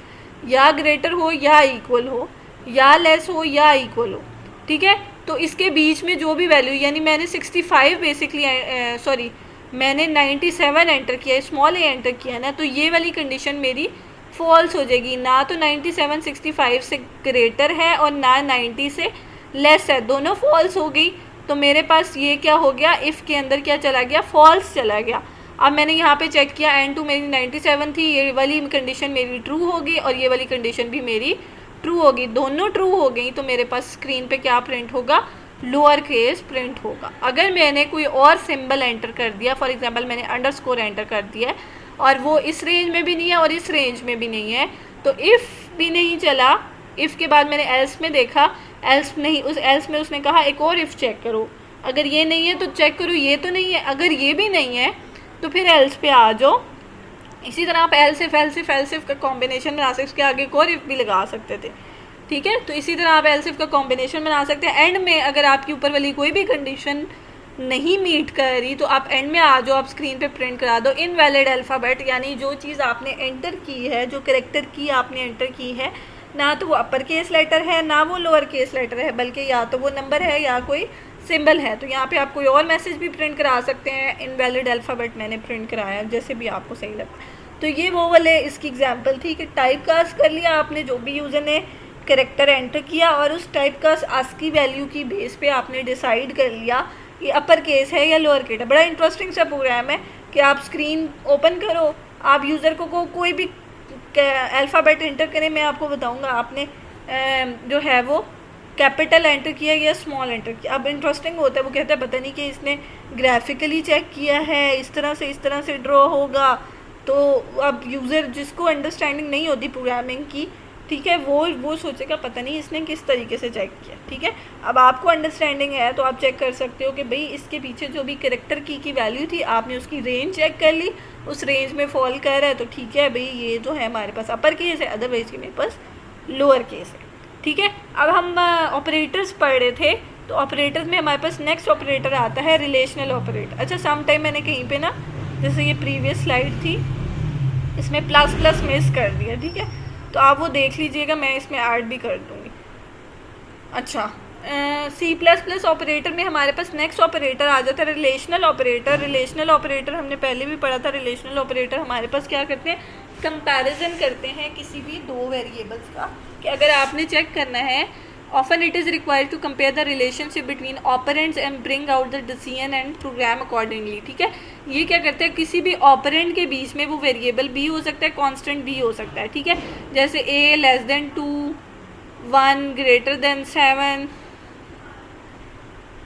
या ग्रेटर हो या इक्वल हो, या लेस हो या इक्वल हो, ठीक है। तो इसके बीच में जो भी वैल्यू, यानी मैंने 65 बेसिकली मैंने 97 एंटर किया है, स्मॉल a एंटर किया है ना, तो ये वाली कंडीशन मेरी फॉल्स हो जाएगी, ना तो 97 65 से ग्रेटर है और ना 90 से लेस है, दोनों फॉल्स हो गई। तो मेरे पास ये क्या हो गया, इफ़ के अंदर क्या चला गया, फॉल्स चला गया। अब मैंने यहाँ पे चेक किया N2 मेरी 97 थी, ये वाली कंडीशन मेरी ट्रू होगी और ये वाली कंडीशन भी मेरी ट्रू होगी, दोनों ट्रू हो गई। तो मेरे पास स्क्रीन पे क्या प्रिंट होगा, लोअर केस प्रिंट होगा। अगर मैंने कोई और सिंबल एंटर कर दिया, फॉर एग्जांपल मैंने अंडरस्कोर एंटर कर दिया है और वो इस रेंज में भी नहीं है और इस रेंज में भी नहीं है, तो इफ़ भी नहीं चला, इफ़ के बाद मैंने एल्स में देखा, एल्स नहीं, उस एल्स में उसने कहा एक और इफ़ चेक करो, अगर ये नहीं है तो चेक करो ये तो नहीं है, अगर ये भी नहीं है तो फिर एल्स पे आ जाओ। इसी तरह आप एल्सिफ का कॉम्बिनेशन बना सकते, उसके आगे एक और इफ़ भी लगा सकते थे, ठीक है। तो इसी तरह आप एल्सिफ का कॉम्बिनेशन बना सकते हैं। एंड में अगर आपकी ऊपर वाली कोई भी कंडीशन नहीं मीट कर रही तो आप एंड में आ जाओ, आप स्क्रीन पे प्रिंट करा दो इनवैलिड अल्फ़ाबेट, यानी जो चीज़ आपने एंटर की है, जो करेक्टर की आपने एंटर की है, ना तो वो अपर केस लेटर है ना वो लोअर केस लेटर है, बल्कि या तो वो नंबर है या कोई सिंबल है। तो यहाँ पे आप कोई और मैसेज भी प्रिंट करा सकते हैं, इनवैलिड अल्फ़ाबेट मैंने प्रिंट कराया, जैसे भी आपको सही लगता है। तो ये वो वाले इसकी एग्जांपल थी कि टाइप कास्ट कर लिया आपने, जो भी यूज़र ने करेक्टर एंटर किया और उस टाइप कास्ट ASCII वैल्यू की बेस पे आपने डिसाइड कर लिया कि अपर केस है या लोअर केस है। बड़ा इंटरेस्टिंग सा प्रोग्राम है कि आप स्क्रीन ओपन करो, आप यूज़र को कोई भी अल्फ़ाबेट एंटर करें, मैं आपको बताऊँगा आपने जो है वो कैपिटल एंटर किया या स्मॉल एंटर किया। अब इंटरेस्टिंग होता है, वो कहता है पता नहीं कि इसने ग्राफिकली चेक किया है, इस तरह से ड्रॉ होगा, तो अब यूज़र जिसको अंडरस्टैंडिंग नहीं होती प्रोग्रामिंग की, ठीक है, वो सोचेगा पता नहीं इसने किस तरीके से चेक किया, ठीक है। अब आपको अंडरस्टैंडिंग है तो आप चेक कर सकते हो कि भाई इसके पीछे जो भी कैरेक्टर की वैल्यू थी, आपने उसकी रेंज चेक कर ली, उस रेंज में फॉल कर रहा है तो ठीक है भाई, ये जो है हमारे पास अपर केस है, अदरवाइज मेरे पास लोअर केस है, ठीक है। अब हम ऑपरेटर्स पढ़ रहे थे, तो ऑपरेटर्स में हमारे पास नेक्स्ट ऑपरेटर आता है रिलेशनल ऑपरेटर। अच्छा, सम टाइम मैंने कहीं पे ना, जैसे ये प्रीवियस स्लाइड थी, इसमें प्लस प्लस मिस कर दिया, ठीक है, तो आप वो देख लीजिएगा, मैं इसमें ऐड भी कर दूँगी। अच्छा, C++ ऑपरेटर में हमारे पास नेक्स्ट ऑपरेटर आ जाता है रिलेशनल ऑपरेटर। रिलेशनल ऑपरेटर हमने पहले भी पढ़ा था। रिलेशनल ऑपरेटर हमारे पास क्या करते हैं, कंपैरिजन करते हैं किसी भी दो वेरिएबल्स का, कि अगर आपने चेक करना है, often it is required to compare the relationship between operands and bring out the decision and program accordingly, ठीक है। ये क्या करते हैं, किसी भी ऑपरेंड के बीच में वो वेरिएबल भी हो सकता है, कांस्टेंट भी हो सकता है, ठीक है। जैसे a less than 2, 1 greater than 7,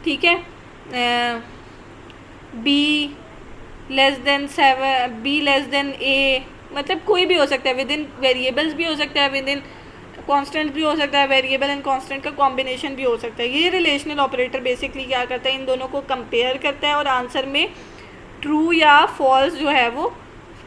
ठीक है, b less than 7, b less than a, मतलब कोई भी हो सकता है, विद इन वेरिएबल्स भी हो सकता है, विद इन कांस्टेंट भी हो सकता है, वेरिएबल एंड कांस्टेंट का कॉम्बिनेशन भी हो सकता है। ये रिलेशनल ऑपरेटर बेसिकली क्या करता है, इन दोनों को कंपेयर करता है और आंसर में ट्रू या फॉल्स जो है वो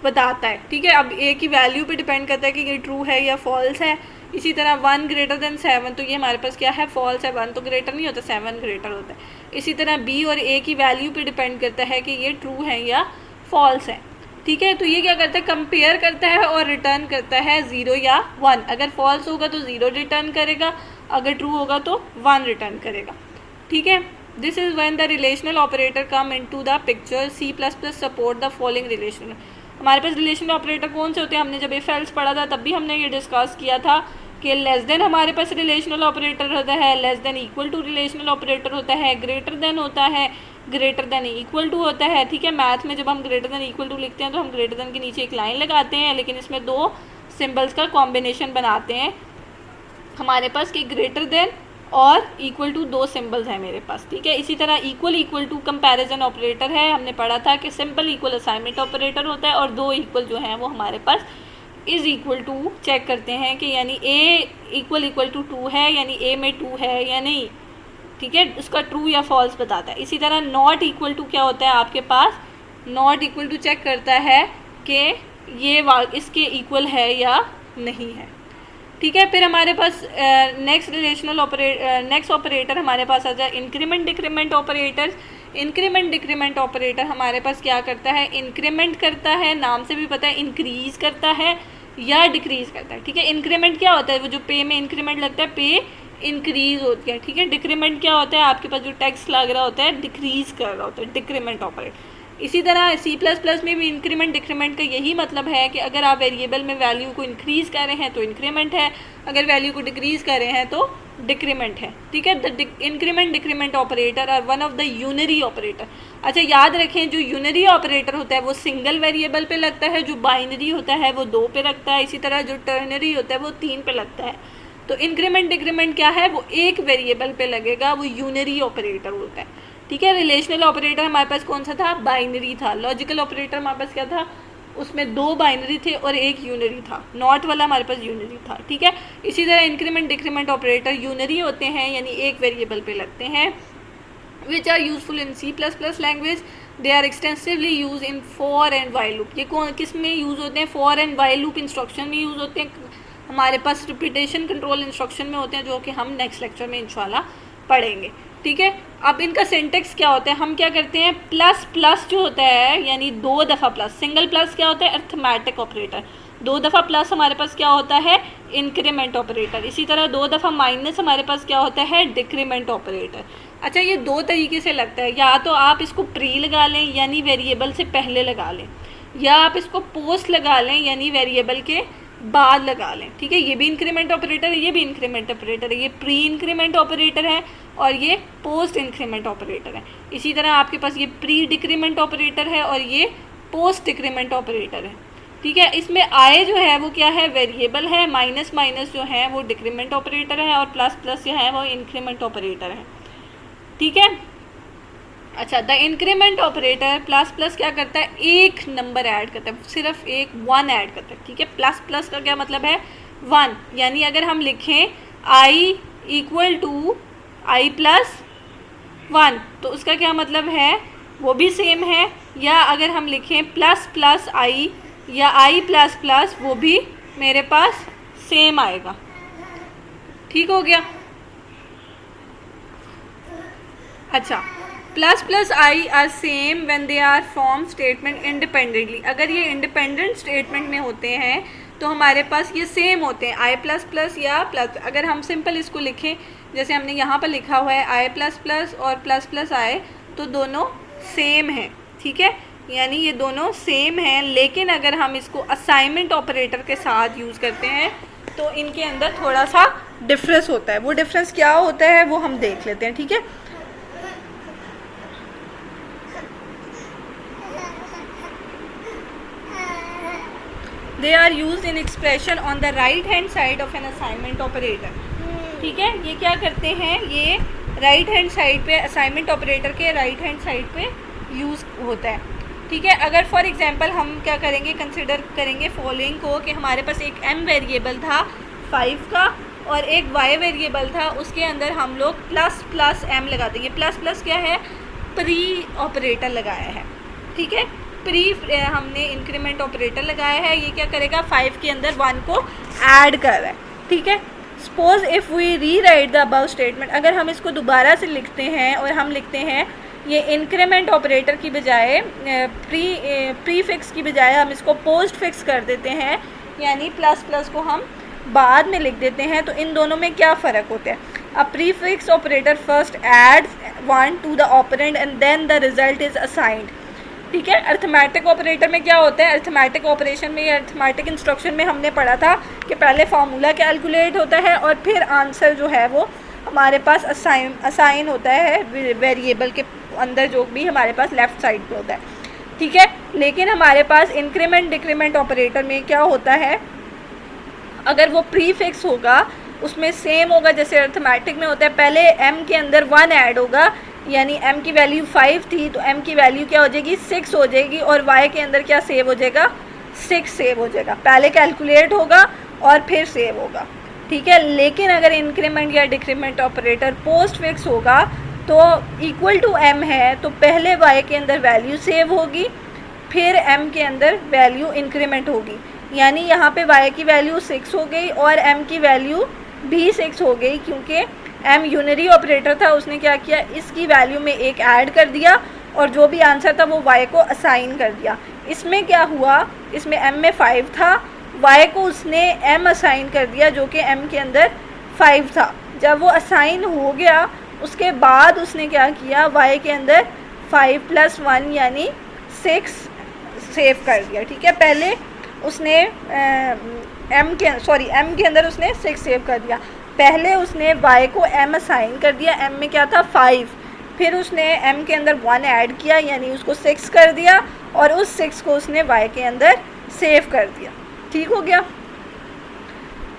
बताता है, ठीक है। अब ए की वैल्यू पे डिपेंड करता है कि ये ट्रू है या फॉल्स है। इसी तरह 1 ग्रेटर देन 7, तो ये हमारे पास क्या है, फॉल्स है। 1 तो ग्रेटर नहीं होता, 7 ग्रेटर होता है। इसी तरह बी और ए की वैल्यू पे डिपेंड करता है कि ये ट्रू है या फॉल्स है, ठीक है। तो ये क्या करता है, कंपेयर करता है और रिटर्न करता है 0 या 1। अगर फॉल्स होगा तो 0 रिटर्न करेगा, अगर ट्रू होगा तो 1 रिटर्न करेगा, ठीक है। This is when the relational operator come into the picture. C++ support the following relation. हमारे पास रिलेशनल ऑपरेटर कौन से होते हैं, हमने जब इफ एल्स पढ़ा था तब भी हमने ये डिस्कस किया था कि लेस देन हमारे पास रिलेशनल ऑपरेटर होता है, less than equal to relational operator होता है, ग्रेटर देन होता है, ग्रेटर देन इक्वल टू होता है, ठीक है। मैथ में जब हम ग्रेटर देन इक्वल टू लिखते हैं तो हम ग्रेटर देन के नीचे एक लाइन लगाते हैं, लेकिन इसमें दो सिंबल्स का कॉम्बिनेशन बनाते हैं हमारे पास, कि ग्रेटर देन और इक्वल टू दो सिंबल्स हैं मेरे पास, ठीक है। इसी तरह इक्वल टू कंपैरिजन ऑपरेटर है, हमने पढ़ा था कि सिंपल इक्वल असाइनमेंट ऑपरेटर होता है, और दो इक्वल जो हैं वो हमारे पास इज़ इक्वल टू चेक करते हैं कि यानी ए इक्वल टू 2 है, यानी ए में 2 है या नहीं, ठीक है, उसका ट्रू या फॉल्स बताता है। इसी तरह नॉट इक्वल टू क्या होता है आपके पास, नॉट इक्वल टू चेक करता है कि ये इसके इक्वल है या नहीं है, ठीक है। फिर हमारे पास नेक्स्ट ऑपरेटर हमारे पास आ जाए increment decrement operator. Increment decrement operator हमारे पास क्या करता है, इंक्रीमेंट करता है, नाम से भी पता है, इंक्रीज करता है या डिक्रीज करता है, ठीक है। इंक्रीमेंट क्या होता है, वो जो पे में इंक्रीमेंट लगता है, पे इंक्रीज होती है, ठीक है। डिक्रीमेंट क्या होता है, आपके पास जो टैक्स लग रहा होता है डिक्रीज कर रहा होता है, डिक्रीमेंट ऑपरेटर। इसी तरह C++ में भी इंक्रीमेंट डिक्रीमेंट का यही मतलब है कि अगर आप वेरिएबल में वैल्यू को इंक्रीज़ कर रहे हैं तो इंक्रीमेंट है, अगर वैल्यू को डिक्रीज़ कर रहे हैं तो डिक्रीमेंट है, ठीक है। The increment decrement operator are one of the unary operator. अच्छा, याद रखें, जो यूनरी ऑपरेटर होता है वो सिंगल वेरिएबल पे लगता है, जो बाइनरी होता है वो 2 पे लगता है, इसी तरह जो टर्नरी होता है वो 3 पे लगता है। तो इंक्रीमेंट डिक्रीमेंट क्या है, वो एक वेरिएबल पे लगेगा, वो यूनरी ऑपरेटर होता है, ठीक है। रिलेशनल ऑपरेटर हमारे पास कौन सा था, बाइनरी था। लॉजिकल ऑपरेटर हमारे पास क्या था, उसमें 2 बाइनरी थे और एक यूनरी था। नॉट वाला हमारे पास यूनरी था, ठीक है। इसी तरह इंक्रीमेंट डिक्रीमेंट ऑपरेटर यूनरी होते हैं, यानी एक वेरिएबल पे लगते हैं। Which are useful in C++ language, they are extensively use in for and while loop. ये कौन किस में यूज़ होते हैं, for and while loop instruction में यूज़ होते हैं, हमारे पास रिपीटेशन कंट्रोल इंस्ट्रक्शन में होते हैं, जो कि हम नेक्स्ट लेक्चर में इंशाल्लाह पढ़ेंगे, ठीक है। अब इनका सिंटेक्स क्या होता है, हम क्या करते हैं, प्लस प्लस जो होता है, यानी 2 दफ़ा प्लस, सिंगल प्लस क्या होता है, अर्थमेटिक ऑपरेटर। 2 दफ़ा प्लस हमारे पास क्या होता है, इंक्रीमेंट ऑपरेटर। इसी तरह 2 दफ़ा माइनस हमारे पास क्या होता है, डिक्रीमेंट ऑपरेटर। अच्छा, ये 2 तरीके से लगता है, या तो आप इसको प्री लगा लें, यानी वेरिएबल से पहले लगा लें, या आप इसको पोस्ट लगा लें, यानी वेरिएबल के बाद लगा लें, ठीक है। ये भी इंक्रीमेंट ऑपरेटर है, ये भी इंक्रीमेंट ऑपरेटर है, ये प्री इंक्रीमेंट ऑपरेटर है और ये पोस्ट इंक्रीमेंट ऑपरेटर है। इसी तरह आपके पास ये प्री डिक्रीमेंट ऑपरेटर है और ये पोस्ट डिक्रीमेंट ऑपरेटर है, ठीक है। इसमें आई जो है वो क्या है, वेरिएबल है, माइनस माइनस जो है वो डिक्रीमेंट ऑपरेटर है और प्लस प्लस जो है वो इंक्रीमेंट ऑपरेटर है, ठीक है। अच्छा, the increment operator plus plus क्या करता है, एक नंबर ऐड करता है, सिर्फ एक 1 ऐड करता है, ठीक है। प्लस प्लस का क्या मतलब है, 1, यानी अगर हम लिखें i equal to i plus 1 तो उसका क्या मतलब है, वो भी सेम है। या अगर हम लिखें प्लस प्लस i या i प्लस प्लस, वो भी मेरे पास सेम आएगा। ठीक हो गया। अच्छा, plus plus i are same when they are form statement independently. अगर ये इंडिपेंडेंट स्टेटमेंट में होते हैं तो हमारे पास ये सेम होते हैं, आई प्लस प्लस या प्लस। अगर हम सिंपल इसको लिखें जैसे हमने यहाँ पर लिखा हुआ है आई प्लस प्लस और प्लस प्लस आई, तो दोनों सेम हैं, ठीक है, यानी ये दोनों सेम हैं। लेकिन अगर हम इसको असाइनमेंट ऑपरेटर के साथ यूज़ करते हैं तो इनके अंदर थोड़ा सा डिफरेंस होता है। वो डिफरेंस क्या होता है वो हम देख लेते हैं, ठीक है। They are use in expression on the right hand side of an assignment operator, ठीक है। ये क्या करते हैं, ये राइट हैंड साइड पे, असाइनमेंट ऑपरेटर के राइट हैंड साइड पे यूज़ होता है, ठीक है। अगर फॉर एग्जांपल हम क्या करेंगे, कंसिडर करेंगे फॉलोइंग को कि हमारे पास एक m वेरिएबल था 5 का और एक y वेरिएबल था, उसके अंदर हम लोग प्लस प्लस m लगा देंगे। प्लस प्लस क्या है, प्री ऑपरेटर लगाया है, ठीक है। प्री हमने इंक्रीमेंट ऑपरेटर लगाया है, ये क्या करेगा, 5 के अंदर 1 को ऐड कर रहा है, ठीक है। सपोज इफ़ वी री राइट द अबव स्टेटमेंट, अगर हम इसको दोबारा से लिखते हैं और हम लिखते हैं ये इंक्रीमेंट ऑपरेटर की बजाय प्री फिक्स की बजाय हम इसको पोस्ट फिक्स कर देते हैं, यानी प्लस प्लस को हम बाद में लिख देते हैं, तो इन दोनों में क्या फ़र्क होता है। A prefix operator first adds 1 to the operand and then the result is assigned, ठीक है। अर्थमेटिक ऑपरेटर में क्या होता है, अर्थमेटिक ऑपरेशन में या अर्थमेटिक इंस्ट्रक्शन में हमने पढ़ा था कि पहले फार्मूला कैलकुलेट होता है और फिर आंसर जो है वो हमारे पास असाइन होता है वेरिएबल के अंदर, जो भी हमारे पास लेफ़्ट साइड पे होता है, ठीक है। लेकिन हमारे पास इंक्रीमेंट डिक्रीमेंट ऑपरेटर में क्या होता है, अगर वो प्री फिक्स होगा उसमें सेम होगा जैसे अर्थमेटिक में होता है, पहले m के अंदर 1 ऐड होगा, यानी m की वैल्यू 5 थी तो m की वैल्यू क्या हो जाएगी, 6 हो जाएगी, और y के अंदर क्या सेव हो जाएगा, 6 सेव हो जाएगा। पहले कैलकुलेट होगा और फिर सेव होगा, ठीक है। लेकिन अगर इंक्रीमेंट या डिक्रीमेंट ऑपरेटर पोस्ट फिक्स होगा तो इक्वल टू m है, तो पहले y के अंदर वैल्यू सेव होगी, फिर m के अंदर वैल्यू इंक्रीमेंट होगी, यानी यहाँ पे y की वैल्यू 6 हो गई और m की वैल्यू भी 6 हो गई, क्योंकि m यूनरी ऑपरेटर था, उसने क्या किया, इसकी वैल्यू में एक ऐड कर दिया और जो भी आंसर था वो y को असाइन कर दिया। इसमें क्या हुआ, इसमें m में 5 था, y को उसने m असाइन कर दिया जो कि m के अंदर 5 था। जब वो असाइन हो गया उसके बाद उसने क्या किया, y के अंदर 5 + 1 यानी 6 सेव कर दिया, ठीक है। पहले उसने m के अंदर उसने 6 सेव कर दिया, पहले उसने y को m असाइन कर दिया, m में क्या था 5, फिर उसने m के अंदर 1 ऐड किया यानी उसको 6 कर दिया और उस 6 को उसने y के अंदर सेव कर दिया, ठीक हो गया।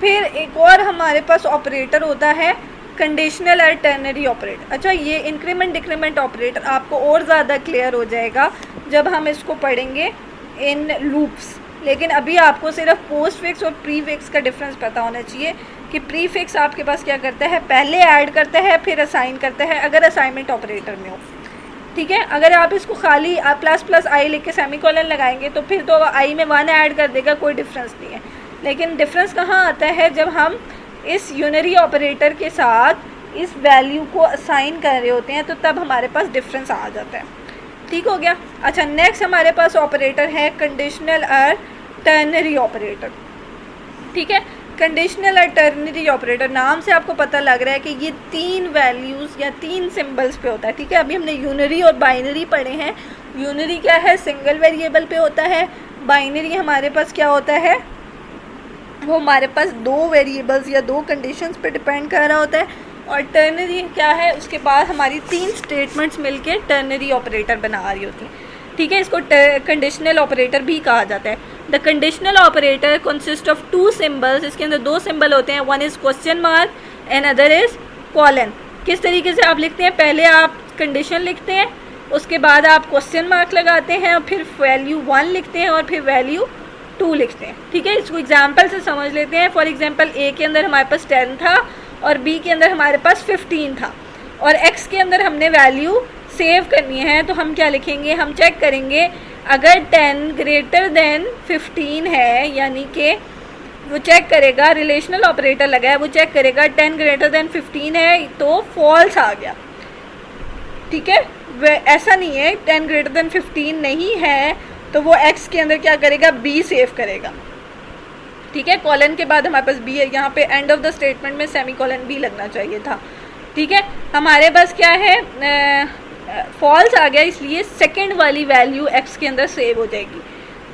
फिर एक और हमारे पास ऑपरेटर होता है कंडीशनल और टर्नरी ऑपरेटर। अच्छा, ये इंक्रीमेंट डिक्रीमेंट ऑपरेटर आपको और ज़्यादा क्लियर हो जाएगा जब हम इसको पढ़ेंगे इन लूप्स, लेकिन अभी आपको सिर्फ पोस्ट फिक्स और प्री फिक्स का डिफरेंस पता होना चाहिए कि प्री फिक्स आपके पास क्या करता है, पहले ऐड करता है फिर असाइन करता है अगर असाइनमेंट ऑपरेटर में हो, ठीक है। अगर आप इसको खाली प्लस प्लस आई लिख के सेमीकोलन लगाएंगे तो फिर तो आई में 1 ऐड कर देगा, कोई डिफरेंस नहीं है। लेकिन डिफरेंस कहाँ आता है, जब हम इस यूनरी ऑपरेटर के साथ इस वैल्यू को असाइन कर रहे होते हैं तो तब हमारे पास डिफरेंस आ जाता है, ठीक हो गया। अच्छा, नेक्स्ट हमारे पास ऑपरेटर है कंडीशनल और टर्नरी ऑपरेटर, ठीक है। कंडीशनल और टर्नरी ऑपरेटर नाम से आपको पता लग रहा है कि ये 3 वैल्यूज़ या 3 सिंबल्स पे होता है, ठीक है। अभी हमने यूनरी और बाइनरी पढ़े हैं। यूनरी क्या है, सिंगल वेरिएबल पे होता है, बाइनरी हमारे पास क्या होता है, वो हमारे पास 2 वेरिएबल्स या 2 कंडीशंस पे डिपेंड कर रहा होता है, और टर्नरी क्या है, उसके बाद हमारी 3 स्टेटमेंट्स मिलके टर्नरी ऑपरेटर बना रही होती हैं, ठीक है। इसको कंडीशनल ऑपरेटर भी कहा जाता है। The conditional operator consist of 2 symbols, इसके अंदर 2 सिंबल होते हैं, one is question mark and other is colon. किस तरीके से आप लिखते हैं, पहले आप कंडीशन लिखते हैं उसके बाद आप क्वेश्चन मार्क लगाते हैं और फिर वैल्यू 1 लिखते हैं और फिर वैल्यू 2 लिखते हैं। ठीक है, इसको एग्जाम्पल से समझ लेते हैं। फॉर एग्जाम्पल ए के अंदर हमारे पास 10 था और बी के अंदर हमारे पास 15 था और एक्स के अंदर हमने वैल्यू सेव करनी है, तो हम क्या लिखेंगे, हम चेक करेंगे अगर 10 ग्रेटर देन 15 है, यानी कि वो चेक करेगा, रिलेशनल ऑपरेटर लगा है, वो चेक करेगा 10 ग्रेटर देन 15 है तो फॉल्स आ गया। ठीक है, ऐसा नहीं है 10 ग्रेटर देन 15 नहीं है तो वो एक्स के अंदर क्या करेगा, बी सेव करेगा। ठीक है, कॉलन के बाद हमारे पास बी है, यहाँ पे एंड ऑफ द स्टेटमेंट में सेमी कॉलन बी लगना चाहिए था। ठीक है, हमारे पास क्या है, फॉल्स आ गया, इसलिए सेकंड वाली वैल्यू एक्स के अंदर सेव हो जाएगी।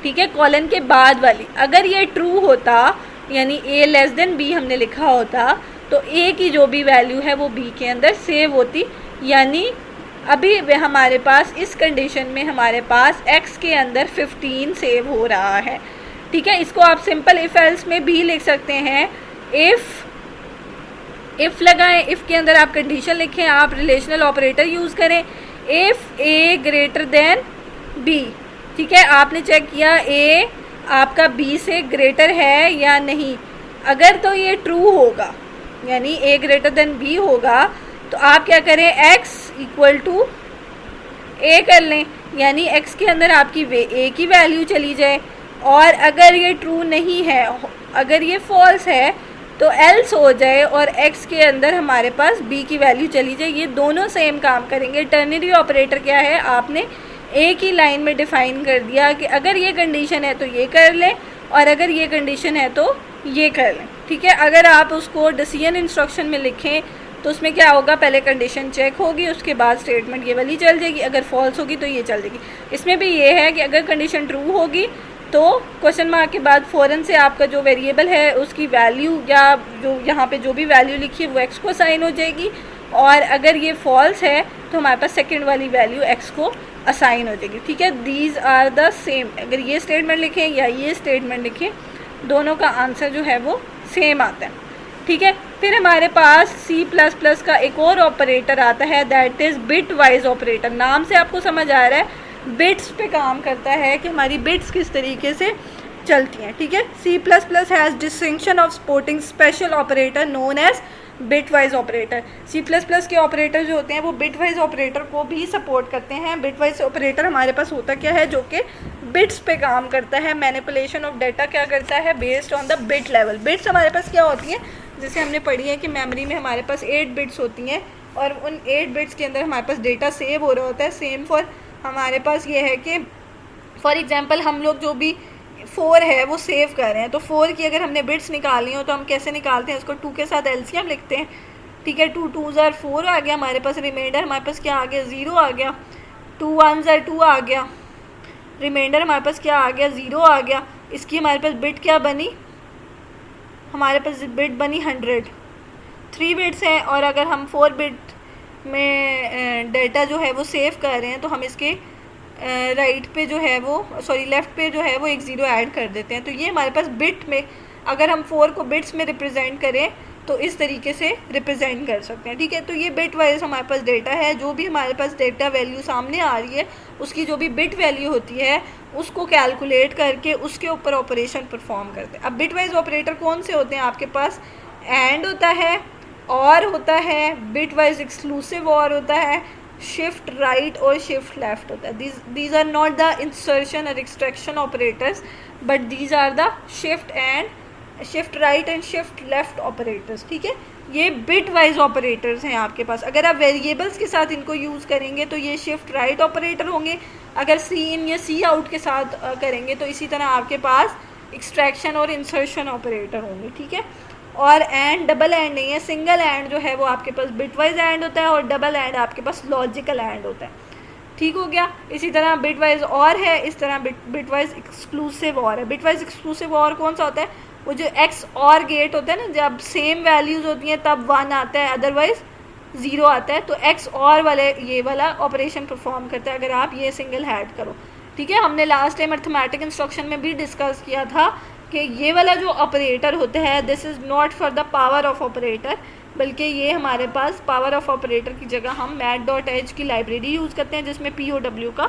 ठीक है, कॉलन के बाद वाली, अगर ये ट्रू होता यानी ए लेस देन बी हमने लिखा होता तो ए की जो भी वैल्यू है वो बी के अंदर सेव होती, यानी अभी हमारे पास इस कंडीशन में हमारे पास x के अंदर 15 सेव हो रहा है। ठीक है, इसको आप सिंपल इफ एल्स में भी लिख सकते हैं। इफ़ लगाएं, इफ़ के अंदर आप कंडीशन लिखें, आप रिलेशनल ऑपरेटर यूज़ करें, if a greater than b. ठीक है, आपने चेक किया ए आपका बी से ग्रेटर है या नहीं, अगर तो ये ट्रू होगा यानी ए ग्रेटर देन बी होगा तो आप क्या करें, x इक्वल टू ए कर लें, यानी x के अंदर आपकी a की वैल्यू चली जाए। और अगर ये ट्रू नहीं है, अगर ये फॉल्स है तो एल्स हो जाए और x के अंदर हमारे पास b की वैल्यू चली जाए। ये दोनों सेम काम करेंगे। टर्नरी ऑपरेटर क्या है, आपने एक ही लाइन में डिफाइन कर दिया कि अगर ये कंडीशन है तो ये कर लें और अगर ये कंडीशन है तो ये कर लें। ठीक है, अगर आप उसको डिसीजन इंस्ट्रक्शन में लिखें तो उसमें क्या होगा, पहले कंडीशन चेक होगी, उसके बाद स्टेटमेंट ये वाली चल जाएगी, अगर फॉल्स होगी तो ये चल जाएगी। इसमें भी ये है कि अगर कंडीशन ट्रू होगी तो क्वेश्चन मार्क के बाद फ़ौरन से आपका जो वेरिएबल है उसकी वैल्यू या जो यहाँ पे जो भी वैल्यू लिखी है वो एक्स को असाइन हो जाएगी, और अगर ये फॉल्स है तो हमारे पास सेकेंड वाली वैल्यू एक्स को असाइन हो जाएगी। ठीक है, दीज आर द सेम, अगर ये स्टेटमेंट लिखें या ये स्टेटमेंट लिखें दोनों का आंसर जो है वो सेम आता है। ठीक है, फिर हमारे पास C++ का एक और ऑपरेटर आता है, that is bit wise operator. नाम से आपको समझ आ रहा है बिट्स पे काम करता है कि हमारी बिट्स किस तरीके से चलती हैं। ठीक है, C++ has distinction of supporting special operator known as bitwise operator. C++ के ऑपरेटर जो होते हैं वो बिट वाइज ऑपरेटर को भी सपोर्ट करते हैं। बिट वाइज ऑपरेटर हमारे पास होता क्या है, जो कि बिट्स पे काम करता है। मैनिपुलेशन ऑफ डाटा क्या करता है, based on the bit level. Bits हमारे पास क्या होती हैं, जैसे हमने पढ़ी है कि मेमोरी में हमारे पास 8 बिट्स होती हैं और उन 8 बिट्स के अंदर हमारे पास डेटा सेव हो रहा होता है। सेम फॉर हमारे पास ये है कि फॉर एग्जांपल हम लोग जो भी 4 है वो सेव कर रहे हैं, तो 4 की अगर हमने बिट्स निकालनी हो तो हम कैसे निकालते हैं, उसको 2 के साथ एलसीएम लिखते हैं। ठीक है, 2 2s are 4 आ गया हमारे पास, रिमाइंडर हमारे पास क्या आ गया, 0 आ गया। 2 1s are 2 आ गया, रिमाइंडर हमारे पास क्या आ गया, 0 आ गया। इसकी हमारे पास बिट क्या बनी, हमारे पास बिट बनी 100। 3 बिट्स हैं और अगर हम 4 बिट में डेटा जो है वो सेव कर रहे हैं तो हम इसके राइट पे जो है वो लेफ़्ट पे जो है वो एक 0 ऐड कर देते हैं। तो ये हमारे पास बिट में, अगर हम 4 को बिट्स में रिप्रेजेंट करें तो इस तरीके से रिप्रेजेंट कर सकते हैं। ठीक है, तो ये बिट वाइज हमारे पास डेटा है। जो भी हमारे पास डेटा वैल्यू सामने आ रही है उसकी जो भी बिट वैल्यू होती है उसको कैलकुलेट करके उसके ऊपर ऑपरेशन परफॉर्म करते हैं। अब बिट वाइज ऑपरेटर कौन से होते हैं आपके पास, एंड होता है, और होता है, बिट वाइज एक्सक्लूसिव और होता है, शिफ्ट राइट और शिफ्ट लेफ्ट होता है। These are not the insertion और extraction operators but these are the shift right and shift left operators. ठीक है, ये बिट वाइज ऑपरेटर्स हैं आपके पास। अगर आप वेरिएबल्स के साथ इनको यूज़ करेंगे तो ये शिफ्ट राइट ऑपरेटर होंगे, अगर सी इन या सी आउट के साथ करेंगे तो इसी तरह आपके पास एक्सट्रैक्शन और इंसर्शन ऑपरेटर होंगे। ठीक है, और एंड डबल एंड नहीं है, सिंगल एंड जो है वो आपके पास बिट वाइज एंड होता है और डबल एंड आपके पास लॉजिकल एंड होता है। ठीक हो गया, इसी तरह बिट वाइज और है, इस तरह बिट वाइज एक्सक्लूसिव और है। बिट वाइज एक्सक्लूसिव और कौन सा होता है, वो जो एक्स और गेट होता है ना, जब सेम वैल्यूज़ होती हैं तब 1 आता है, अदरवाइज 0 आता है। तो एक्स और वाले ये वाला ऑपरेशन परफॉर्म करता है अगर आप ये सिंगल ऐड करो। ठीक है, हमने लास्ट टाइम अर्थमेटिक इंस्ट्रक्शन में भी डिस्कस किया था कि ये वाला जो ऑपरेटर होता है this is not for the power of operator, बल्कि ये हमारे पास पावर ऑफ ऑपरेटर की जगह हम mat.h की लाइब्रेरी यूज़ करते हैं जिसमें POW का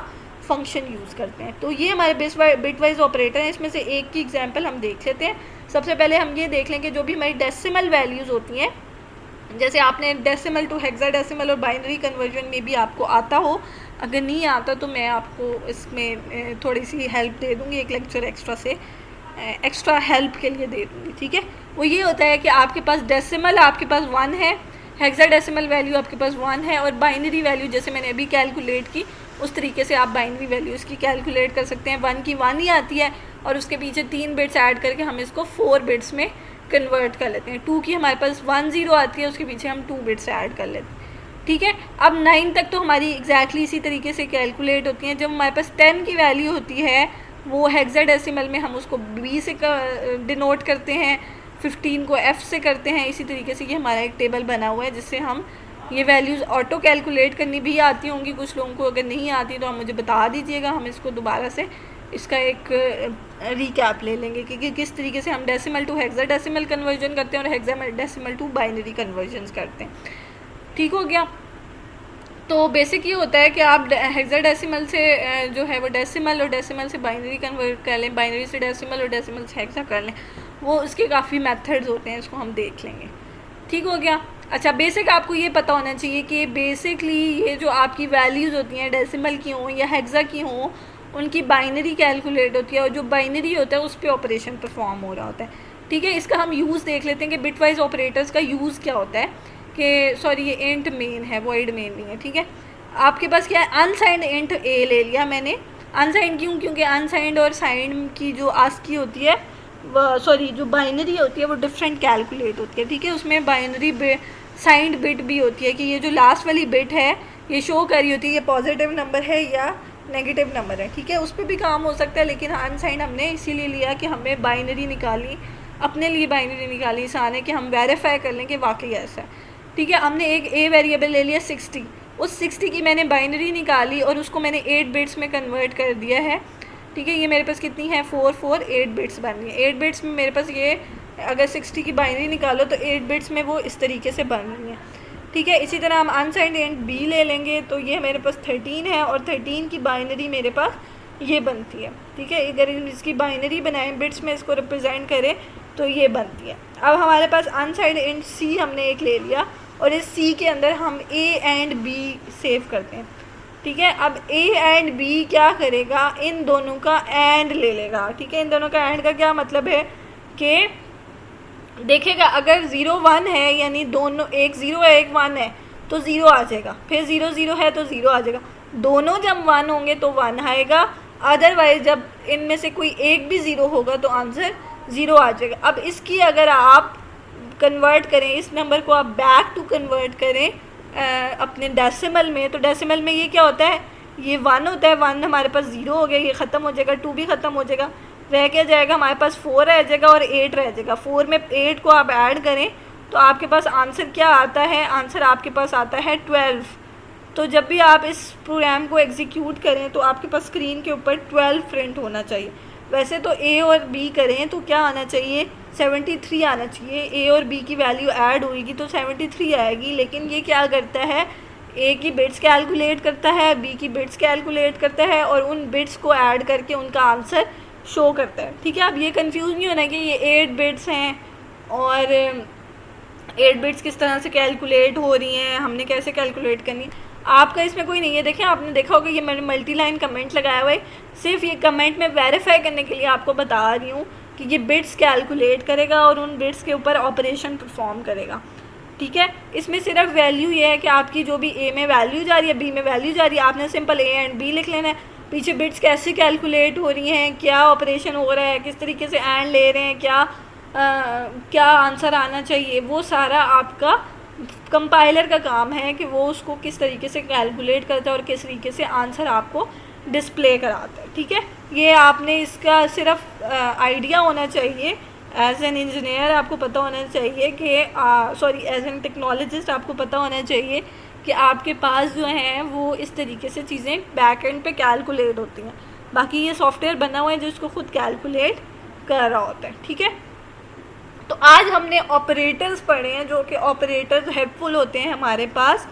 फंक्शन यूज़ करते हैं। तो ये हमारे बिट वाइज ऑपरेटर हैं। इसमें से एक की एग्जांपल हम देख लेते हैं। सबसे पहले हम ये देख लें कि जो भी हमारी डेसिमल वैल्यूज़ होती हैं, जैसे आपने डेसिमल टू हेक्साडेसिमल और बाइनरी कन्वर्जन में भी आपको आता हो, अगर नहीं आता तो मैं आपको इसमें थोड़ी सी हेल्प दे दूँगी, एक लेक्चर एक्स्ट्रा हेल्प के लिए दे दूँगी, ठीक है। वो ये होता है कि आपके पास डेसिमल आपके पास 1 है, हेक्साडेसिमल वैल्यू आपके पास 1 है, और बाइनरी वैल्यू जैसे मैंने अभी कैलकुलेट की उस तरीके से आप बाइनरी वैल्यूज़ की कैलकुलेट कर सकते हैं। 1 की 1 ही आती है और उसके पीछे 3 बिट्स ऐड करके हम इसको 4 बिट्स में कन्वर्ट कर लेते हैं। 2 की हमारे पास 1 0 आती है, उसके पीछे हम 2 बिट्स ऐड कर लेते हैं, ठीक है। अब 9 तक तो हमारी एग्जैक्टली इसी तरीके से कैलकुलेट होती हैं। जब हमारे पास 10 की वैल्यू होती है वो हेक्साडेसिमल में हम उसको B से डिनोट करते हैं, 15 को F से करते हैं। इसी तरीके से ये हमारा एक टेबल बना हुआ है जिससे हम ये वैल्यूज़ ऑटो कैलकुलेट करनी भी आती होंगी कुछ लोगों को, अगर नहीं आती तो आप मुझे बता दीजिएगा, हम इसको दोबारा से इसका एक रिकैप ले लेंगे कि किस तरीके से हम डेसिमल टू हेक्साडेसिमल कन्वर्जन करते हैं और हेक्साडेसिमल टू बाइनरी कन्वर्जन करते हैं, ठीक हो गया। तो बेसिक ये होता है कि आप हेक्साडेसिमल से जो है वो डेसिमल और डेसिमल से बाइनरी कन्वर्ट कर लें, बाइनरी से डेसिमल और डेसिमल से हेक्सा कर लें, वो उसके काफ़ी मेथड्स होते हैं, इसको हम देख लेंगे, ठीक हो गया। अच्छा, बेसिक आपको ये पता होना चाहिए कि बेसिकली ये जो आपकी वैल्यूज़ होती हैं डेसिमल की हों या हेक्सा की हों, उनकी बाइनरी कैलकुलेट होती है और जो बाइनरी होता है उस पर ऑपरेशन परफॉर्म हो रहा होता है, ठीक है। इसका हम यूज़ देख लेते हैं कि बिटवाइज ऑपरेटर्स का यूज़ क्या होता है। कि सॉरी ये इंट मेन है, वॉइड मेन नहीं है, ठीक है। आपके पास क्या है, अनसाइंड इंट ए ले लिया मैंने। अनसाइंड क्यों? क्योंकि अनसाइंड और साइंड की जो आस्की होती है सॉरी जो बाइनरी होती है वो डिफरेंट कैलकुलेट होती है, ठीक है। उसमें बाइनरी साइंड बिट भी होती है कि ये जो लास्ट वाली बिट है ये शो कर रही होती है ये पॉजिटिव नंबर है या नेगेटिव नंबर है, ठीक है। उस पर भी काम हो सकता है, लेकिन अनसाइंड हमने इसीलिए लिया कि हमें बाइनरी निकाली, अपने लिए बाइनरी निकाली आसान है कि हम वेरीफाई कर लें कि वाकई ऐसा है, ठीक है। हमने एक ए वेरिएबल ले लिया 60, उस 60 की मैंने बाइनरी निकाली और उसको मैंने 8 बिट्स में कन्वर्ट कर दिया है, ठीक है। ये मेरे पास कितनी है 8 बिट्स बन रही है। 8 बिट्स में मेरे पास ये अगर 60 की बाइनरी निकालो तो 8 बिट्स में वो इस तरीके से बन रही है, ठीक है। इसी तरह हम अनसाइंड इंट बी ले लेंगे तो ये मेरे पास 13 है और 13 की बाइनरी मेरे पास ये बनती है, ठीक है। अगर इसकी बाइनरी बनाएं बिट्स में इसको रिप्रेजेंट करें तो ये बनती है। अब हमारे पास अनसाइंड इंट सी हमने एक ले लिया और इस सी के अंदर हम ए एंड बी सेव करते हैं, ठीक है। अब ए एंड बी क्या करेगा, इन दोनों का एंड ले लेगा, ठीक है। इन दोनों का एंड का क्या मतलब है कि देखेगा अगर 0 1 है यानी दोनों एक 0 है एक 1 है तो 0 आ जाएगा, फिर 0 0 है तो 0 आ जाएगा, दोनों जब 1 होंगे तो 1 आएगा, अदरवाइज जब इनमें से कोई एक भी 0 होगा तो आंसर 0 आ जाएगा। अब इसकी अगर आप कन्वर्ट करें, इस नंबर को आप बैक टू कन्वर्ट करें अपने डेसिमल में, तो डेसिमल में ये क्या होता है, ये 1 होता है, 1 हमारे पास 0 हो गया, ये ख़त्म हो जाएगा, 2 भी ख़त्म हो जाएगा, रह क्या जाएगा हमारे पास 4 रह जाएगा और 8 रह जाएगा। 4 में 8 को आप ऐड करें तो आपके पास आंसर क्या आता है, आंसर आपके पास आता है 12। तो जब भी आप इस प्रोग्राम को एग्जीक्यूट करें तो आपके पास स्क्रीन के ऊपर 12 प्रिंट होना चाहिए। वैसे तो ए और बी करें तो क्या आना चाहिए, 73 आना चाहिए। ए और बी की वैल्यू ऐड होगी तो 73 आएगी, लेकिन ये क्या करता है, ए की बिट्स कैलकुलेट करता है, बी की बिट्स कैलकुलेट करता है और उन बिट्स को ऐड करके उनका आंसर शो करता है, ठीक है। अब ये कंफ्यूज नहीं होना कि ये 8 बिट्स हैं और 8 बिट्स किस तरह से कैलकुलेट हो रही हैं, हमने कैसे कैलकुलेट करनी, आपका इसमें कोई नहीं है। देखिए आपने देखा होगा ये मैंने मल्टी लाइन कमेंट लगाया हुआ है, सिर्फ ये कमेंट में वेरीफाई करने के लिए आपको बता रही हूँ कि ये बिट्स कैलकुलेट करेगा और उन बिट्स के ऊपर ऑपरेशन परफॉर्म करेगा, ठीक है। इसमें सिर्फ वैल्यू ये है कि आपकी जो भी ए में वैल्यू जा रही है बी में वैल्यू जा रही है, आपने सिंपल ए एंड बी लिख लेना है। पीछे बिट्स कैसे कैलकुलेट हो रही हैं, क्या ऑपरेशन हो रहा है, किस तरीके से एंड ले रहे हैं, क्या आंसर आना चाहिए, वो सारा आपका कंपाइलर का काम है कि वो उसको किस तरीके से कैलकुलेट करता है और किस तरीके से आंसर आपको डिस्प्ले कराता है, ठीक है। ये आपने इसका सिर्फ आइडिया होना चाहिए, एज एन इंजीनियर आपको पता होना चाहिए कि सॉरी एज एन टेक्नोलॉजिस्ट आपको पता होना चाहिए कि आपके पास जो हैं वो इस तरीके से चीज़ें बैक एंड पे कैलकुलेट होती हैं। बाकी ये सॉफ्टवेयर बना हुआ है जो इसको खुद कैलकुलेट कर रहा होता है। ठीक है, तो आज हमने ऑपरेटर्स पढ़े हैं, जो कि ऑपरेटर्स हेल्पफुल होते हैं हमारे पास,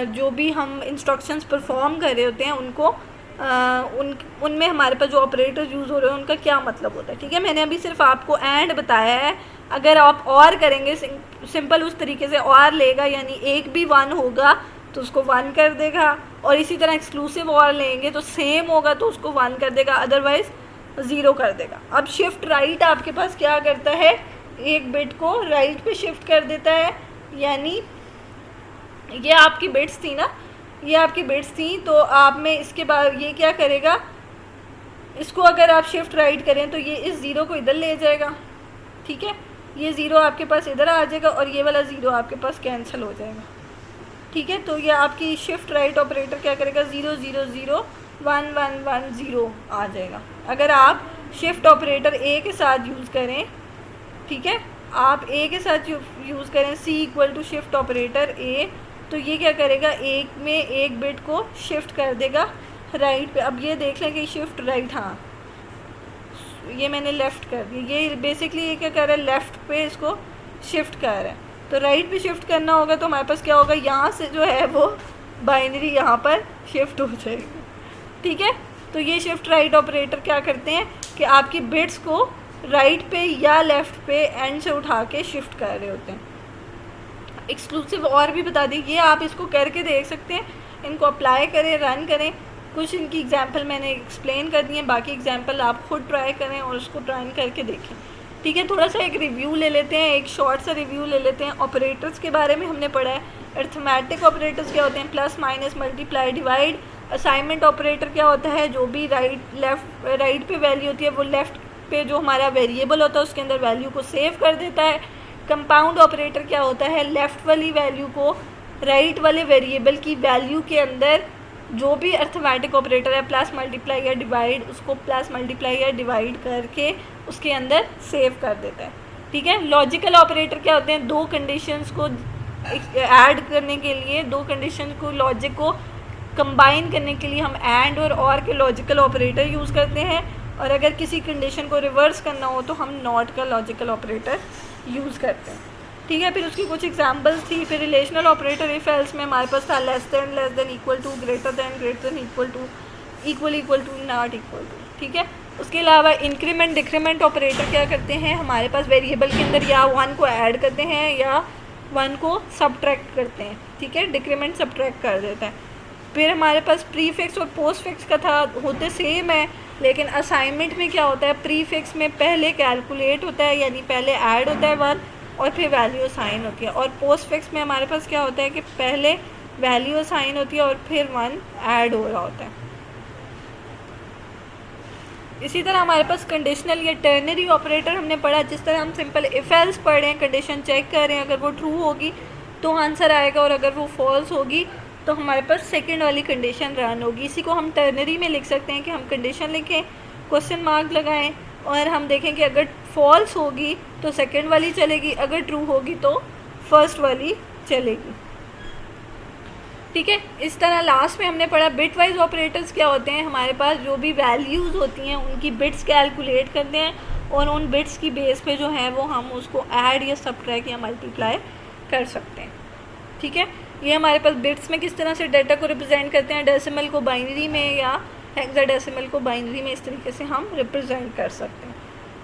जो भी हम इंस्ट्रक्शंस परफॉर्म कर रहे होते हैं उनको उनमें हमारे पास जो ऑपरेटर्स यूज़ हो रहे हैं उनका क्या मतलब होता है। ठीक है, मैंने अभी सिर्फ आपको एंड बताया है। अगर आप और करेंगे सिंपल उस तरीके से और लेगा, यानी एक भी 1 होगा तो उसको 1 कर देगा, और इसी तरह एक्सक्लूसिव और लेंगे तो सेम होगा तो उसको 1 कर देगा, अदरवाइज 0 कर देगा। अब शिफ्ट राइट आपके पास क्या करता है, एक बिट को राइट पे शिफ्ट कर देता है, यानी ये आपकी बिट्स थी ना, ये आपकी बिट्स थी, तो आप में इसके बाद ये क्या करेगा, इसको अगर आप शिफ्ट राइट करें तो ये इस 0 को इधर ले जाएगा। ठीक है, ये 0 आपके पास इधर आ जाएगा और ये वाला 0 आपके पास कैंसिल हो जाएगा। ठीक है, तो ये आपकी शिफ्ट राइट ऑपरेटर क्या करेगा, 0 0 0 1 1 1 0 आ जाएगा। अगर आप शिफ्ट ऑपरेटर ए के साथ यूज़ करें, ठीक है, आप ए के साथ यूज़ करें सी इक्वल टू शिफ्ट ऑपरेटर ए, तो ये क्या करेगा, एक में एक बिट को शिफ्ट कर देगा राइट पे। अब ये देख लें कि शिफ्ट राइट, हाँ ये मैंने लेफ़्ट कर दिया, ये बेसिकली ये क्या कर रहा है, लेफ़्ट पे इसको शिफ्ट कर रहा है, तो राइट पे शिफ्ट करना होगा तो हमारे पास क्या होगा, यहाँ से जो है वो बाइनरी यहाँ पर शिफ्ट हो जाएगी। ठीक है, तो ये शिफ्ट राइट ऑपरेटर क्या करते हैं कि आपकी बिट्स को राइट पे या लेफ़्ट पे एंड से उठा के शिफ्ट कर रहे होते हैं। एक्सक्लूसिव और भी बता दी, ये आप इसको करके देख सकते हैं, इनको अप्लाई करें, रन करें। कुछ इनकी एग्जांपल मैंने एक्सप्लेन कर दी हैं, बाकी एग्जांपल आप खुद ट्राई करें और उसको ट्राई करके देखें। ठीक है, थोड़ा सा एक रिव्यू ले लेते हैं, एक शॉर्ट सा रिव्यू ले लेते हैं। ऑपरेटर्स के बारे में हमने पढ़ा है, अरिथमेटिक ऑपरेटर्स क्या होते हैं, plus minus multiply divide. Assignment operator क्या होता है, जो भी राइट पे वैल्यू होती है वो लेफ़्ट पे जो हमारा वेरिएबल होता है उसके अंदर वैल्यू को सेव कर देता है। कंपाउंड ऑपरेटर क्या होता है, लेफ़्ट वाली वैल्यू को राइट वाले वेरिएबल की वैल्यू के अंदर जो भी अरिथमेटिक ऑपरेटर है, प्लस मल्टीप्लाई या डिवाइड, उसको प्लस मल्टीप्लाई या डिवाइड करके उसके अंदर सेव कर देता है। ठीक है, लॉजिकल ऑपरेटर क्या होते हैं, दो कंडीशंस को ऐड करने के लिए, दो कंडीशन को लॉजिक को कंबाइन करने के लिए हम एंड और के लॉजिकल ऑपरेटर यूज़ करते हैं, और अगर किसी कंडीशन को रिवर्स करना हो तो हम नॉट का लॉजिकल ऑपरेटर यूज़ करते हैं। ठीक है, फिर उसकी कुछ एग्जांपल्स थी। फिर रिलेशनल ऑपरेटर इफ एल्स में हमारे पास था less than equal to, greater than equal to, equal to, not equal to. ठीक है, उसके अलावा इंक्रीमेंट डिक्रीमेंट ऑपरेटर क्या करते हैं, हमारे पास वेरिएबल के अंदर या 1 को ऐड करते हैं या 1 को सबट्रैक्ट करते हैं। ठीक है, डिक्रीमेंट सबट्रैक्ट कर देते हैं। फिर हमारे पास प्रीफिक्स और पोस्टफिक्स का था, होते सेम है, लेकिन असाइनमेंट में क्या होता है, प्रीफिक्स में पहले कैलकुलेट होता है, यानी पहले ऐड होता है 1 और फिर वैल्यू असाइन होती है, और पोस्टफिक्स में हमारे पास क्या होता है कि पहले वैल्यू असाइन होती है और फिर 1 ऐड हो रहा होता है। इसी तरह हमारे पास कंडीशनल या टर्नरी ऑपरेटर हमने पढ़ा, जिस तरह हम सिंपल इफ एल्स पढ़ रहे हैं, कंडीशन चेक कर रहे हैं, अगर वो ट्रू होगी तो आंसर आएगा और अगर वो फॉल्स होगी तो हमारे पास सेकंड वाली कंडीशन रन होगी। इसी को हम टर्नरी में लिख सकते हैं कि हम कंडीशन लिखें, क्वेश्चन मार्क लगाएं और हम देखें कि अगर फॉल्स होगी तो सेकंड वाली चलेगी, अगर ट्रू होगी तो फर्स्ट वाली चलेगी। ठीक है, इस तरह लास्ट में हमने पढ़ा बिट वाइज ऑपरेटर्स क्या होते हैं, हमारे पास जो भी वैल्यूज़ होती हैं उनकी बिट्स कैलकुलेट करते हैं और उन बिट्स की बेस पे जो है वो हम उसको ऐड या सबट्रैक्ट या मल्टीप्लाई कर सकते हैं। ठीक है, ये हमारे पास बिट्स में किस तरह से डाटा को रिप्रेजेंट करते हैं, डेसिमल को बाइनरी में या हेक्साडेसिमल को बाइनरी में, इस तरीके से हम रिप्रेजेंट कर सकते हैं।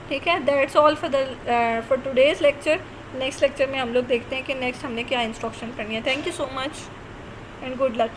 ठीक है, that's all for today's lecture. Next lecture में हम लोग देखते हैं कि नेक्स्ट हमने क्या इंस्ट्रक्शन करनी है। Thank you so much and good luck.